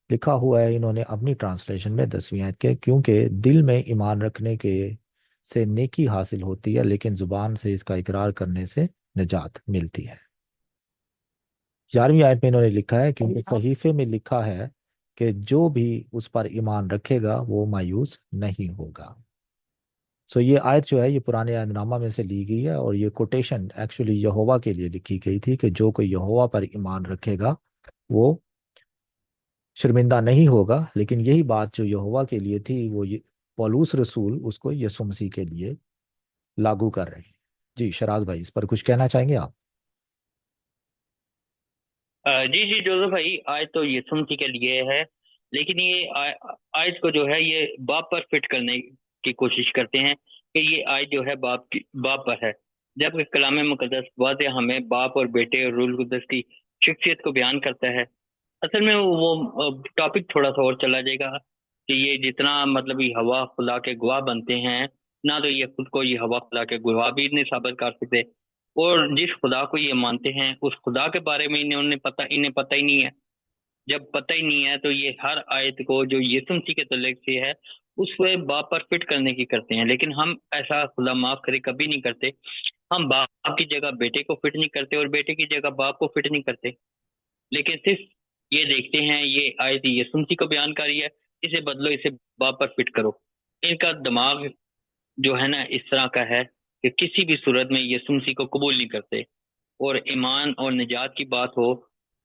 लिखा हुआ है इन्होंने अपनी ट्रांसलेशन में 10वीं आयत के, क्योंकि दिल में ईमान रखने के से नेकी हासिल होती है, लेकिन जुबान से इसका इकरार करने से निजात मिलती है। 11वीं आयत में इन्होंने लिखा है, क्योंकि सहीफे में लिखा है कि जो भी उस पर ईमान रखेगा वो मायूस नहीं होगा। सो ये आयत जो है ये पुराने अहदनामा में से ली गई है, और ये कोटेशन एक्चुअली यहोवा के लिए लिखी गई थी कि जो कोई यहोवा पर ईमान रखेगा वो शर्मिंदा नहीं होगा। लेकिन यही बात जो यहोवा के लिए थी वो ये पौलुस रसूल उसको यीशु मसीह के लिए लागू कर रहे हैं। जी शराज भाई, इस पर कुछ कहना चाहेंगे आप। जी जी जोसेफ भाई, आज तो ये सुनती के लिए है, लेकिन ये आयत को जो है ये बाप पर फिट करने की कोशिश करते हैं कि ये आयत जो है बाप पर है, जबकि कलाम मुकद्दस वाज़े हमें बाप और बेटे और रूल कुद्दस की शख्सियत को बयान करता है। असल में वो टॉपिक थोड़ा सा और चला जाएगा कि ये जितना मतलब ये हवा खुदा के गवाह बनते हैं, ना तो ये खुद को ये हवा खुदा के गवाह भी नहीं साबित कर सकते, और जिस खुदा को ये मानते हैं उस खुदा के बारे में इन्हें पता ही नहीं है। जब पता ही नहीं है तो ये हर आयत को जो यीशु मसीह के तल्लुक से है उस पे बाप पर फिट करने की करते हैं, लेकिन हम ऐसा खुदा माफ करे कभी नहीं करते। हम बाप की जगह बेटे को फिट नहीं करते और बेटे की जगह बाप को फिट नहीं करते, लेकिन सिर्फ ये देखते हैं ये आयत यीशु मसीह को बयान कर रही है, इसे बदलो, इसे बाप पर फिट करो। इनका दिमाग जो है ना इस तरह का है कि किसी भी सूरत में यीशु मसीह को कबूल नहीं करते, और ईमान और निजात की बात हो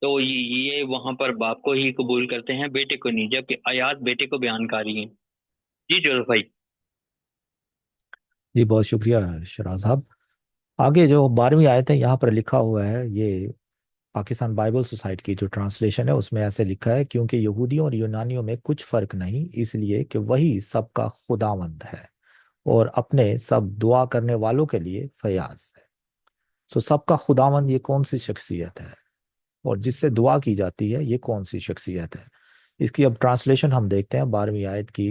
तो ये वहां पर बाप को ही कबूल करते हैं, बेटे को नहीं, जबकि आयात बेटे को बयान कर रही है। जी जोर भाई। जी बहुत शुक्रिया शराज साहब। आगे जो 12वीं आयत है यहाँ पर लिखा हुआ है, ये पाकिस्तान बाइबल सोसाइटी की जो ट्रांसलेशन है उसमें ऐसे लिखा है, क्योंकि यहूदियों और यूनानियों में कुछ फर्क नहीं, इसलिए कि वही सबका खुदावंद है और अपने सब दुआ करने वालों के लिए फयाज है। सो सबका खुदावंद ये कौन सी शख्सियत है, और जिससे दुआ की जाती है ये कौन सी शख्सियत है। इसकी अब ट्रांसलेशन हम देखते हैं 12वीं आयत की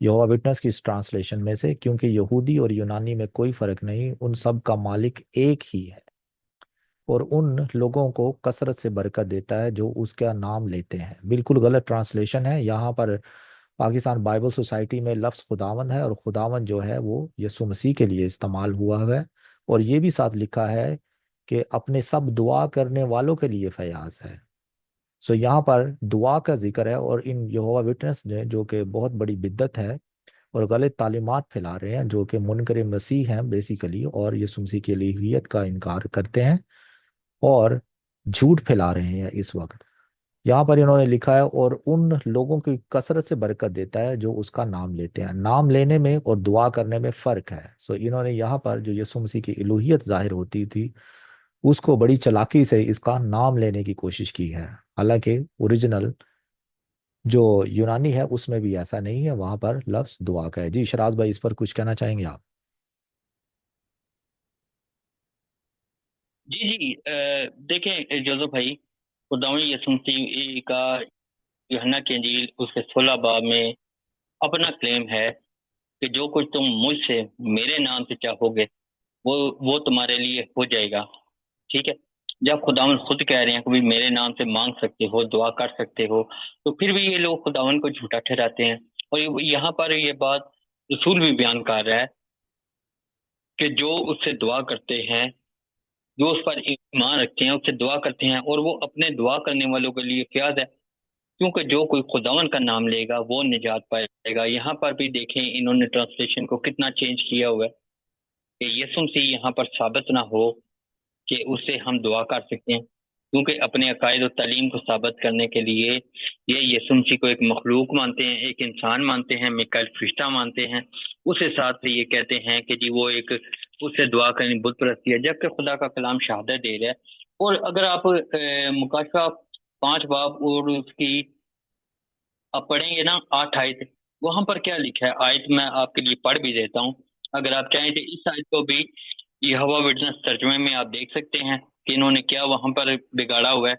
यहोवा विटनेस की इस ट्रांसलेशन में से, क्योंकि यहूदी और यूनानी में कोई फर्क नहीं, उन सब का मालिक एक ही है और उन लोगों को कसरत से बरकत देता है जो उसका नाम लेते हैं। बिल्कुल गलत ट्रांसलेशन है। यहाँ पर पाकिस्तान बाइबल सोसाइटी में लफ्ज़ खुदावंद है, और खुदावंद जो है वो यीशु मसीह के लिए इस्तेमाल हुआ है, और ये भी साथ लिखा है कि अपने सब दुआ करने वालों के लिए फयाज है। सो यहाँ पर दुआ का जिक्र है, और इन यहोवा विटनेस ने जो कि बहुत बड़ी बिद्दत है और गलत तालीमात फैला रहे हैं, जो कि मुनकर मसीह हैं बेसिकली, और यीशु मसीह की इलाहियत का इनकार करते हैं और झूठ फैला रहे हैं इस वक्त। यहाँ पर इन्होंने लिखा है और उन लोगों की कसरत से बरकत देता है जो उसका नाम लेते हैं। नाम लेने में और दुआ करने में फ़र्क है। सो इन्होंने यहाँ पर जो यीशु मसीह की इलूहियत जाहिर होती थी उसको बड़ी चालाकी से इसका नाम लेने की कोशिश की है, हालांकि ओरिजिनल जो यूनानी है उसमें भी ऐसा नहीं है, वहां पर लफ्ज दुआ का है। जी शराज भाई, इस पर कुछ कहना चाहेंगे आप? जी जी, देखें जोसफ भाई, खुदावंद यीशु मसीह का यूहन्ना की इंजील उसके 16 बाब में अपना क्लेम है कि जो कुछ तुम मुझसे मेरे नाम से चाहोगे वो वो तुम्हारे लिए हो जाएगा। ठीक है। जब खुदावन खुद कह रहे हैं कि भी मेरे नाम से मांग सकते हो, दुआ कर सकते हो, तो फिर भी ये लोग खुदावन को झूठा ठहराते हैं। और यहाँ पर ये बात रसूल भी बयान कर रहा है कि जो उससे दुआ करते हैं, जो उस पर ईमान रखते हैं, उससे दुआ करते हैं, और वो अपने दुआ करने वालों के लिए फ्याज है, क्योंकि जो कोई खुदावन का नाम लेगा वो निजात पाएगा। यहाँ पर भी देखें इन्होंने ट्रांसलेशन को कितना चेंज किया हुआ है कि यीशु मसीह यहाँ पर साबित ना हो कि उससे हम दुआ कर सकते हैं, क्योंकि अपने अकायद और तालीम को साबित करने के लिए ये यीशु मसीह को एक मखलूक मानते हैं, एक इंसान मानते हैं, मिकाइल फरिश्ता मानते हैं। उस हिसाब से ये कहते हैं कि जी वो एक उससे दुआ करनी बुत परस्ती है, जबकि खुदा का कलाम शहादत दे रहा है। और अगर आप मुकाशवा 5 बाब और उसकी आप पढ़ेंगे ना 8 आयत, वहां पर क्या लिखा है आयत मैं आपके लिए पढ़ भी देता हूँ। अगर आप चाहें तो इस आयत को भी यहोवा विटनेस तर्जुमे में आप देख सकते हैं कि इन्होंने क्या वहां पर बिगाड़ा हुआ है।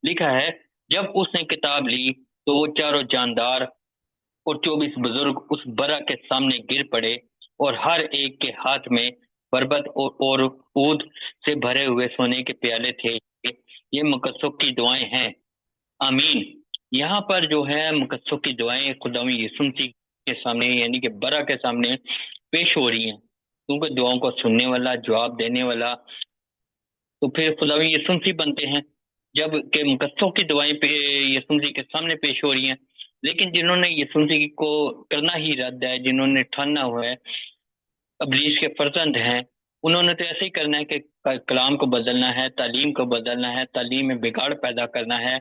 लिखा है, जब उसने किताब ली तो वो चारों जानदार और 24 बुजुर्ग उस बरा के सामने गिर पड़े, और हर एक के हाथ में बरबत और ऊद से भरे हुए सोने के प्याले थे। ये मुकद्दसों की दुआएं हैं। आमीन। यहाँ पर जो है मुकद्दसों की दुआएं खुदावंद यीशु मसीह के सामने, यानी कि बरा के सामने पेश हो रही हैं, क्योंकि दुआओं को सुनने वाला, जवाब देने वाला तो फिर खुदावंद यीशु मसीह बनते हैं। जब के मुकद्दसों की दुआएं पे यीशु मसीह के सामने पेश हो रही हैं, लेकिन जिन्होंने यीशु मसीह को करना ही रद्द है, जिन्होंने ठाना हुआ है अबलीस के फर्जंद हैं, उन्होंने तो ऐसे ही करना है कि कलाम को बदलना है, तालीम को बदलना है, तालीम में बिगाड़ पैदा करना है।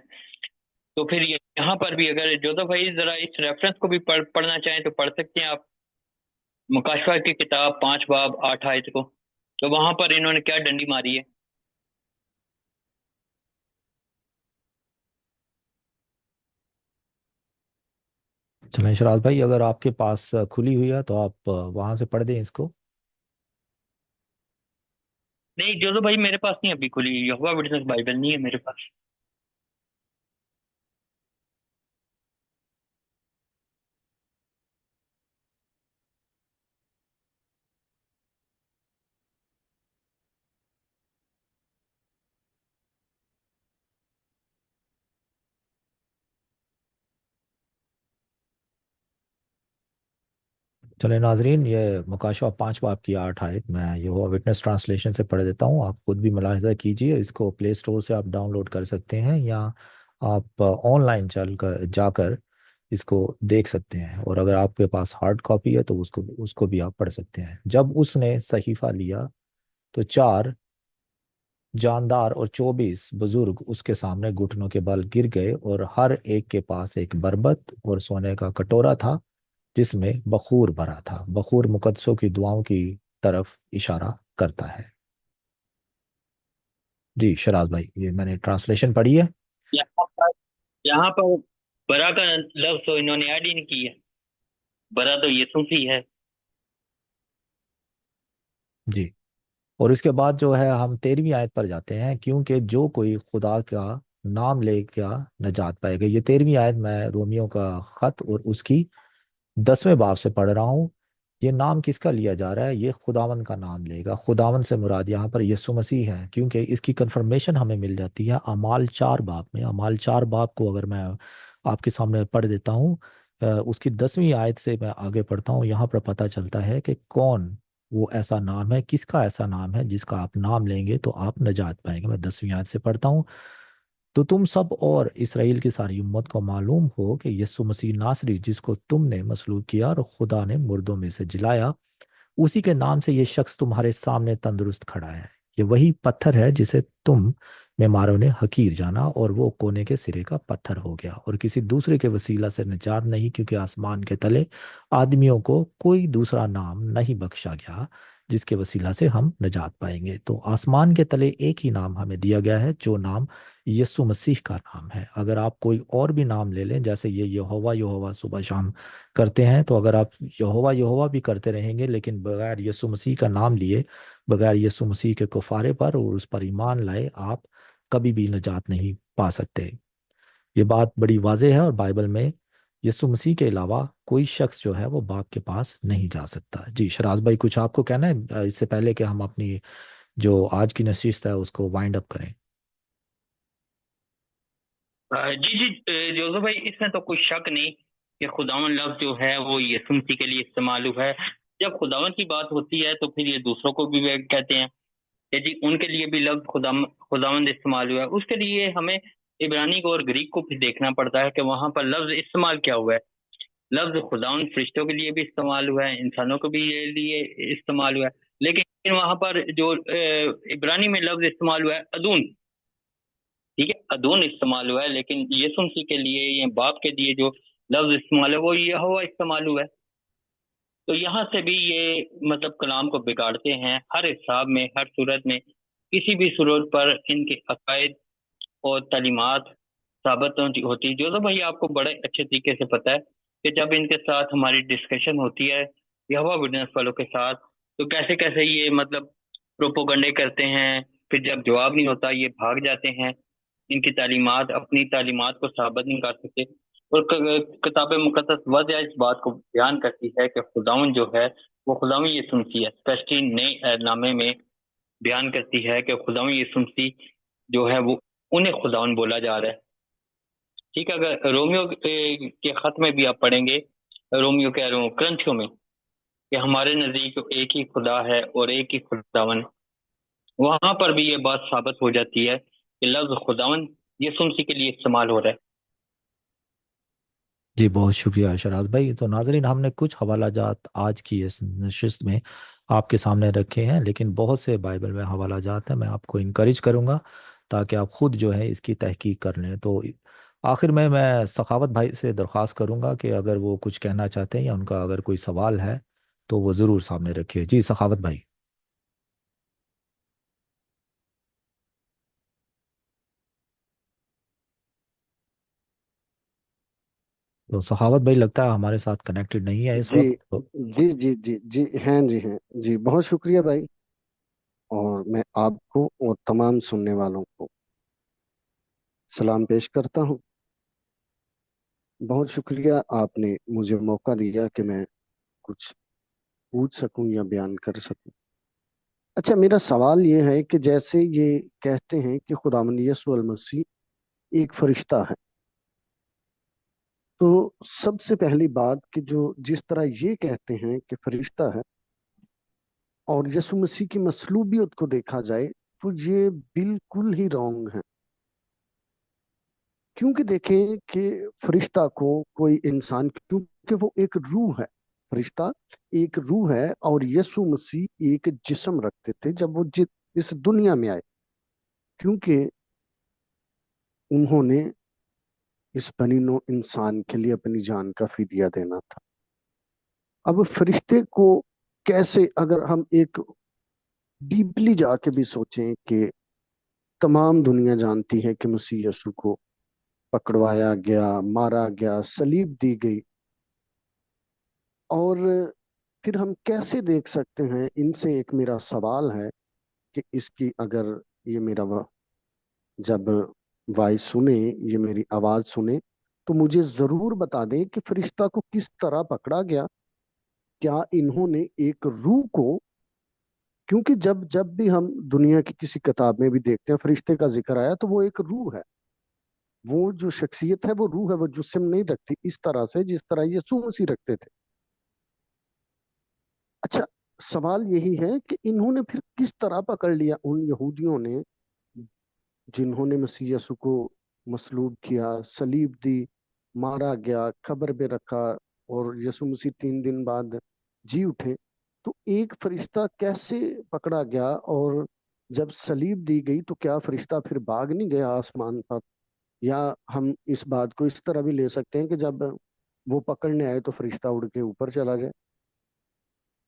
तो फिर यहाँ पर भी अगर जोधा भाई जरा इस रेफरेंस को भी पढ़ना चाहें तो पढ़ सकते हैं आप, मुकाशवा की किताब 5 बाब 8 आयत को। तो वहां पर इन्होंने क्या डंडी मारी है। चलें शराज भाई, अगर आपके पास खुली हुई है तो आप वहां से पढ़ दें इसको। नहीं जोधा भाई, मेरे पास नहीं अभी खुली, यहोवा विटनेस बाइबल नहीं है मेरे पास। चले नाजरीन, ये मुकाशवा 5 बाब की 8 आयत मैं यहोवा विटनेस ट्रांसलेशन से पढ़ देता हूँ। आप खुद भी मुलाहिजा कीजिए, इसको प्ले स्टोर से आप डाउनलोड कर सकते हैं, या आप ऑनलाइन चल कर जाकर इसको देख सकते हैं। और अगर आपके पास हार्ड कॉपी है तो उसको उसको भी आप पढ़ सकते हैं। जब उसने सहीफा लिया तो 4 जानदार और 24 बुजुर्ग उसके सामने घुटनों के बल गिर गए, और हर एक के पास एक बरबत और सोने का कटोरा था जिसमें बखूर भरा था। बखूर मुकद्दसों की दुआओं की तरफ इशारा करता है। जी शराज भाई, ये मैंने ट्रांसलेशन पढ़ी है। यहाँ पर यहाँ पर बरा का लफ्ज तो इन्होंने ऐड ही नहीं किया। बरा तो यीशु मसीह है। जी। और इसके बाद जो है हम 13वीं आयत पर जाते हैं, क्योंकि जो कोई खुदा का नाम लेगा नजात पाएगा। ये 13वीं आयत मैं रोमियो का खत और उसकी 10वें बाब से पढ़ रहा हूँ। ये नाम किसका लिया जा रहा है? ये खुदावन का नाम लेगा। खुदावन से मुराद यहाँ पर यीशु मसीह है, क्योंकि इसकी कंफर्मेशन हमें मिल जाती है अमाल 4 बाब में। अमाल 4 बाब को अगर मैं आपके सामने पढ़ देता हूँ, उसकी 10वीं आयत से मैं आगे पढ़ता हूँ। यहाँ पर पता चलता है कि कौन वो ऐसा नाम है, किसका ऐसा नाम है जिसका आप नाम लेंगे तो आप नजात पाएंगे। मैं 10वीं आयत से पढ़ता हूँ। तो तुम सब और इसराइल की सारी उम्मत को मालूम हो कि यीशु मसीह नासरी, जिसको तुमने मसलूब किया और खुदा ने मुर्दों में से जिलाया, उसी के नाम से ये शख्स तुम्हारे सामने तंदुरुस्त खड़ा है। ये वही पत्थर है जिसे तुम मेमारों ने हकीर जाना, और वो कोने के सिरे का पत्थर हो गया, और किसी दूसरे के वसीला से निजात नहीं, क्योंकि आसमान के तले आदमियों को कोई दूसरा नाम नहीं बख्शा गया जिसके वसीला से हम नजात पाएंगे। तो आसमान के तले एक ही नाम हमें दिया गया है, जो नाम यीशु मसीह का नाम है। अगर आप कोई और भी नाम ले लें, जैसे ये यहोवा यहोवा सुबह शाम करते हैं, तो अगर आप यहोवा यहोवा भी करते रहेंगे लेकिन बगैर यीशु मसीह का नाम लिए, बगैर यीशु मसीह के कुफारे पर और उस पर ईमान लाए, आप कभी भी नजात नहीं पा सकते। ये बात बड़ी वाज़ेह है, और बाइबल में यीशु मसीह के अलावा कोई शख्स जो है वो बाप के पास नहीं जा सकता। जी शराज भाई, कुछ आपको कहना है इससे पहले कि हम अपनी जो आज की नशिस्त है उसको वाइंड अप करें? जी जी, जोसफ भाई, इसमें तो कोई शक नहीं कि खुदावन लफ्ज जो है वो यीशु मसीह के लिए इस्तेमाल हुआ है। जब खुदावन की बात होती है तो फिर ये दूसरों को भी वे कहते हैं कि जी उनके लिए भी लफ्ज खुदावंद इस्तेमाल हुआ है। उसके लिए हमें इब्रानी को और ग्रीक को भी देखना पड़ता है कि वहां पर लफ्ज इस्तेमाल क्या हुआ है। लफ्ज खुदावंद फरिश्तों के लिए भी इस्तेमाल हुआ है, इंसानों के भी लिए इस्तेमाल हुआ है, लेकिन वहां पर जो इब्रानी में लफ्ज इस्तेमाल हुआ है अदून, ठीक है, अदून इस्तेमाल हुआ है, लेकिन यीशु मसीह के लिए या बाप के लिए जो लफ्ज इस्तेमाल है वो यहोवा इस्तेमाल हुआ है। तो यहाँ से भी ये मतलब कलाम को बिगाड़ते हैं हर हिसाब में, हर सूरत में, किसी भी सूरत पर इनके अकायद और तालीमात साबित होती। जो तो भाई आपको बड़े अच्छे तरीके से पता है कि जब इनके साथ हमारी डिस्कशन होती है यहोवा विटनेस वालों के साथ, तो कैसे कैसे ये मतलब प्रोपोगंडे करते हैं, फिर जब जवाब नहीं होता ये भाग जाते हैं। इनकी तालीमात अपनी तालीमात को साबित नहीं कर सकते। और किताब मुकद्दस वजह इस बात को बयान करती है कि खुदावन जो है वो खुदावन यीशु मसीह है। स्पष्टी नए नामे में बयान करती है कि खुदावन यीशु मसीह जो है वो उन्हें खुदावन बोला जा रहा है। ठीक है, अगर रोमियो के खत में भी आप पढ़ेंगे, रोमियो कह रहा हूँ क्रंथियों में, कि हमारे नजदीक एक ही खुदा है और एक ही खुदावन, वहां पर भी ये बात साबित हो जाती है कि लफ्ज खुदावन यीशु मसीह के लिए इस्तेमाल हो रहा है। जी बहुत शुक्रिया शराज भाई। तो नाजरीन, हमने कुछ हवाला जात आज की इस नशिस्त में आपके सामने रखे हैं, लेकिन बहुत से बाइबल में हवाला जात हैं। मैं आपको इनकरेज करूंगा ताकि आप खुद जो है इसकी तहकीक कर लें। तो आखिर में मैं सखावत भाई से दरख्वास्त करूंगा कि अगर वो कुछ कहना चाहते हैं या उनका अगर कोई सवाल है तो वो ज़रूर सामने रखिए। जी सखावत भाई। तो सखावत भाई लगता है हमारे साथ कनेक्टेड नहीं है इस जी वक्त तो। जी जी जी जी हैं, जी हैं जी। बहुत शुक्रिया भाई। और मैं आपको और तमाम सुनने वालों को सलाम पेश करता हूँ। बहुत शुक्रिया, आपने मुझे मौका दिया कि मैं कुछ पूछ सकूं या बयान कर सकूं। अच्छा, मेरा सवाल ये है कि जैसे ये कहते हैं कि खुदावंद यीशु अल मसीह एक फरिश्ता है, तो सबसे पहली बात कि जो जिस तरह ये कहते हैं कि फरिश्ता है और यीशु मसीह की मसलूबियत को देखा जाए, तो ये बिल्कुल ही रॉन्ग है। क्योंकि देखें कि फरिश्ता को कोई इंसान, क्योंकि वो एक रूह है। फरिश्ता एक रूह है और यीशु मसीह एक जिस्म रखते थे जब वो इस दुनिया में आए, क्योंकि उन्होंने इस बनी नौ इंसान के लिए अपनी जान का फिदिया देना था। अब फरिश्ते को कैसे, अगर हम एक डीपली जाके भी सोचें कि तमाम दुनिया जानती है कि मसीह यीशु को पकड़वाया गया, मारा गया, सलीब दी गई, और फिर हम कैसे देख सकते हैं? इनसे एक मेरा सवाल है कि इसकी अगर ये मेरा जब वाइस सुने, ये मेरी आवाज सुने, तो मुझे जरूर बता दें कि फरिश्ता को किस तरह पकड़ा गया। क्या इन्होंने एक रूह को, क्योंकि जब जब भी हम दुनिया की किसी किताब में भी देखते हैं फरिश्ते का जिक्र आया, तो वो एक रूह है। वो जो शख्सियत है वो रूह है, वो जिस्म नहीं रखती इस तरह से जिस तरह यीशु मसीह रखते थे। अच्छा, सवाल यही है कि इन्होंने फिर किस तरह पकड़ लिया उन यहूदियों ने जिन्होंने मसीह यीशु को मसलूब किया, सलीब दी, मारा गया, कब्र में रखा, और यीशु मसीह 3 दिन बाद जी उठे। तो एक फरिश्ता कैसे पकड़ा गया? और जब सलीब दी गई तो क्या फरिश्ता फिर भाग नहीं गया आसमान पर? या हम इस बात को इस तरह भी ले सकते हैं कि जब वो पकड़ने आए तो फरिश्ता उड़ के ऊपर चला जाए?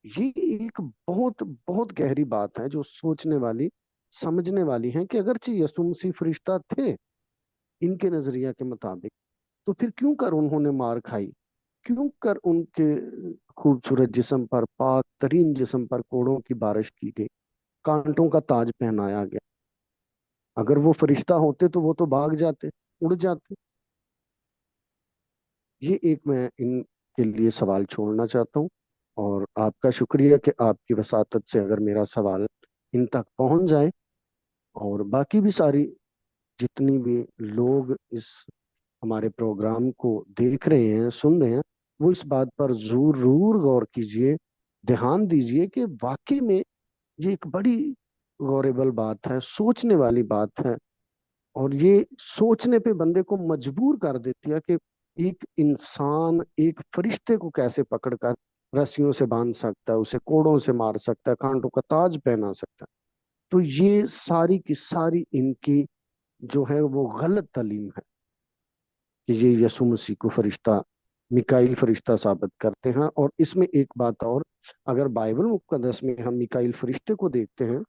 ये एक बहुत बहुत गहरी बात है, जो सोचने वाली, समझने वाली है, कि अगरचे यीशु मसीह फरिश्ता थे इनके नजरिया के मुताबिक, तो फिर क्यों कर उन्होंने मार खाई? क्यों कर उनके खूबसूरत जिस्म पर, पाक तरीन जिस्म पर कोड़ों की बारिश की गई, कांटों का ताज पहनाया गया? अगर वो फरिश्ता होते तो वो तो भाग जाते, उड़ जाते। ये एक मैं इनके लिए सवाल छोड़ना चाहता हूँ। और आपका शुक्रिया कि आपकी वसातत से अगर मेरा सवाल इन तक पहुंच जाए, और बाकी भी सारी, जितनी भी लोग इस हमारे प्रोग्राम को देख रहे हैं, सुन रहे हैं, वो इस बात पर जरूर गौर कीजिए, ध्यान दीजिए कि वाकई में ये एक बड़ी गौरेबल बात है, सोचने वाली बात है। और ये सोचने पे बंदे को मजबूर कर देती है कि एक इंसान एक फरिश्ते को कैसे पकड़कर रस्सियों से बांध सकता है, उसे कोड़ों से मार सकता है, कांटों का ताज पहना सकता है। तो ये सारी की सारी इनकी जो है वो गलत तालीम है, कि ये यीशु मसीह को फरिश्ता, मिकाईल फरिश्ता साबित करते हैं। और इसमें एक बात और, अगर बाइबल मुकद्दस में हम मिकाईल फरिश्ते को देखते हैं,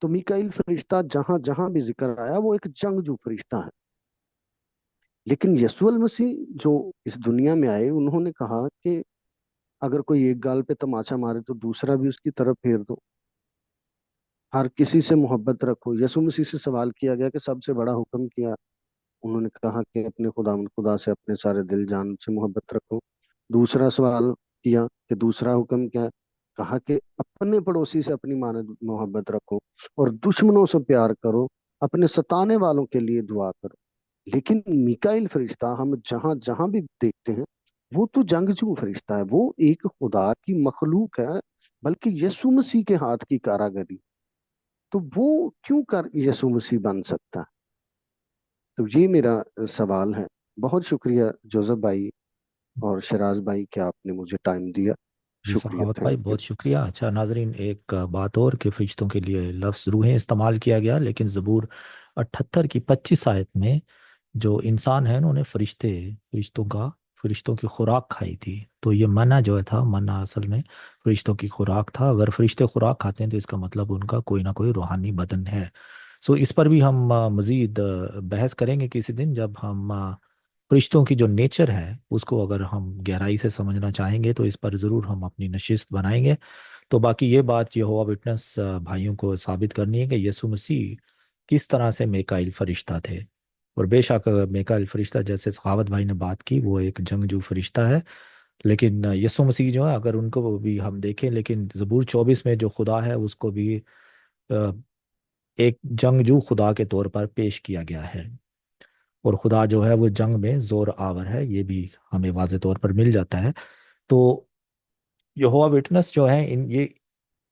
तो मिकाईल फरिश्ता जहां जहां भी जिक्र आया वो एक जंगजू फरिश्ता है। लेकिन यीशु मसीह जो इस दुनिया में आए, उन्होंने कहा कि अगर कोई एक गाल पे तमाचा मारे तो दूसरा भी उसकी तरफ फेर दो, हर किसी से मोहब्बत रखो। यीशु मसीह से सवाल किया गया कि सबसे बड़ा हुक्म किया? उन्होंने कहा कि अपने खुदा से अपने सारे दिल जान से मोहब्बत रखो। दूसरा सवाल किया कि दूसरा हुक्म क्या है? कहा कि अपने पड़ोसी से अपनी मानद मोहब्बत रखो, और दुश्मनों से प्यार करो, अपने सताने वालों के लिए दुआ करो। लेकिन मिकाइल फरिश्ता हम जहां जहां भी देखते हैं, वो तो जंगजू फरिश्ता है, वो एक खुदा की मखलूक है, बल्कि यीशु मसीह के हाथ की कारागरी। तो वो क्यों कर यीशु मसीह बन सकता है? तो ये मेरा सवाल है। बहुत शुक्रिया जोसेफ भाई और शराज भाई कि आपने मुझे टाइम दिया। जी शुक्रिया, सखावत थैंक भाई, यू। बहुत शुक्रिया। अच्छा नाजरीन, एक बात और कि फरिश्तों के लिए लफ्ज़ रूहें इस्तेमाल किया गया, लेकिन ज़बूर 78 की 25 आयत में जो इंसान है उन्होंने फरिश्तों की खुराक खाई थी। तो ये मना जो है था, मना असल में फरिश्तों की खुराक था। अगर फरिश्ते खुराक खाते हैं तो इसका मतलब उनका कोई ना कोई रूहानी बदन है। सो इस पर भी हम मज़ीद बहस करेंगे किसी दिन, जब हम फरिश्तों की जो नेचर है उसको अगर हम गहराई से समझना चाहेंगे, तो इस पर ज़रूर हम अपनी नशिस्त बनाएंगे। तो बाकी ये बात यहोवा विटनेस भाइयों को साबित करनी है कि यीशु मसीह किस तरह से मेकाइल फरिश्ता थे। और बेशक मेकाइल फरिश्ता, जैसे सखावत भाई ने बात की, वो एक जंगजू फरिश्ता है। लेकिन यीशु मसीह जो है, अगर उनको भी हम देखें, लेकिन ज़बूर 24 में जो खुदा है उसको भी अ, एक जंगजू खुदा के तौर पर पेश किया गया है। और खुदा जो है वो जंग में जोर आवर है, ये भी हमें वाज़े तौर पर मिल जाता है। तो यहोवा विटनेस जो है,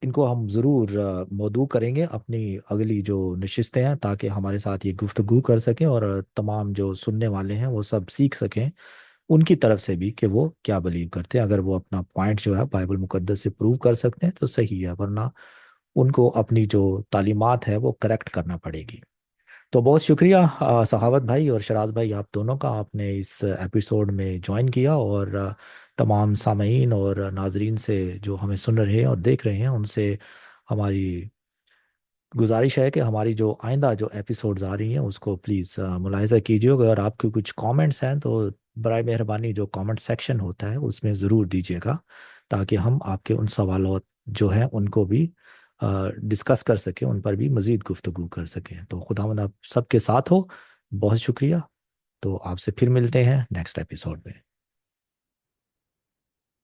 इनको हम ज़रूर मौदू करेंगे अपनी अगली जो नशिस्तें हैं, ताकि हमारे साथ ये गुफ्तगू कर सकें और तमाम जो सुनने वाले हैं वो सब सीख सकें उनकी तरफ से भी कि वो क्या बिलीव करते हैं। अगर वो अपना पॉइंट जो है बाइबल मुकद्दस से प्रूव कर सकते हैं तो सही है, वरना उनको अपनी जो तालीमात है वो करेक्ट करना पड़ेगी। तो बहुत शुक्रिया सखावत भाई और शराज भाई, आप दोनों का, आपने इस एपिसोड में ज्वाइन किया। और तमाम सामईन और नाजरीन से जो हमें सुन रहे हैं और देख रहे हैं, उनसे हमारी गुजारिश है कि हमारी जो आइंदा जो एपिसोड्स आ रही हैं उसको प्लीज़ मुलाहिज़ा कीजिए। अगर आपके कुछ कमेंट्स हैं तो बराए मेहरबानी जो कमेंट सेक्शन होता है उसमें ज़रूर दीजिएगा, ताकि हम आपके उन सवालों जो हैं उनको भी डिस्कस कर सकें, उन पर भी मज़ीद गुफ्तगू कर सकें। तो खुदावंद आप सबके साथ हो। बहुत शुक्रिया। तो आपसे फिर मिलते हैं नेक्स्ट एपिसोड में।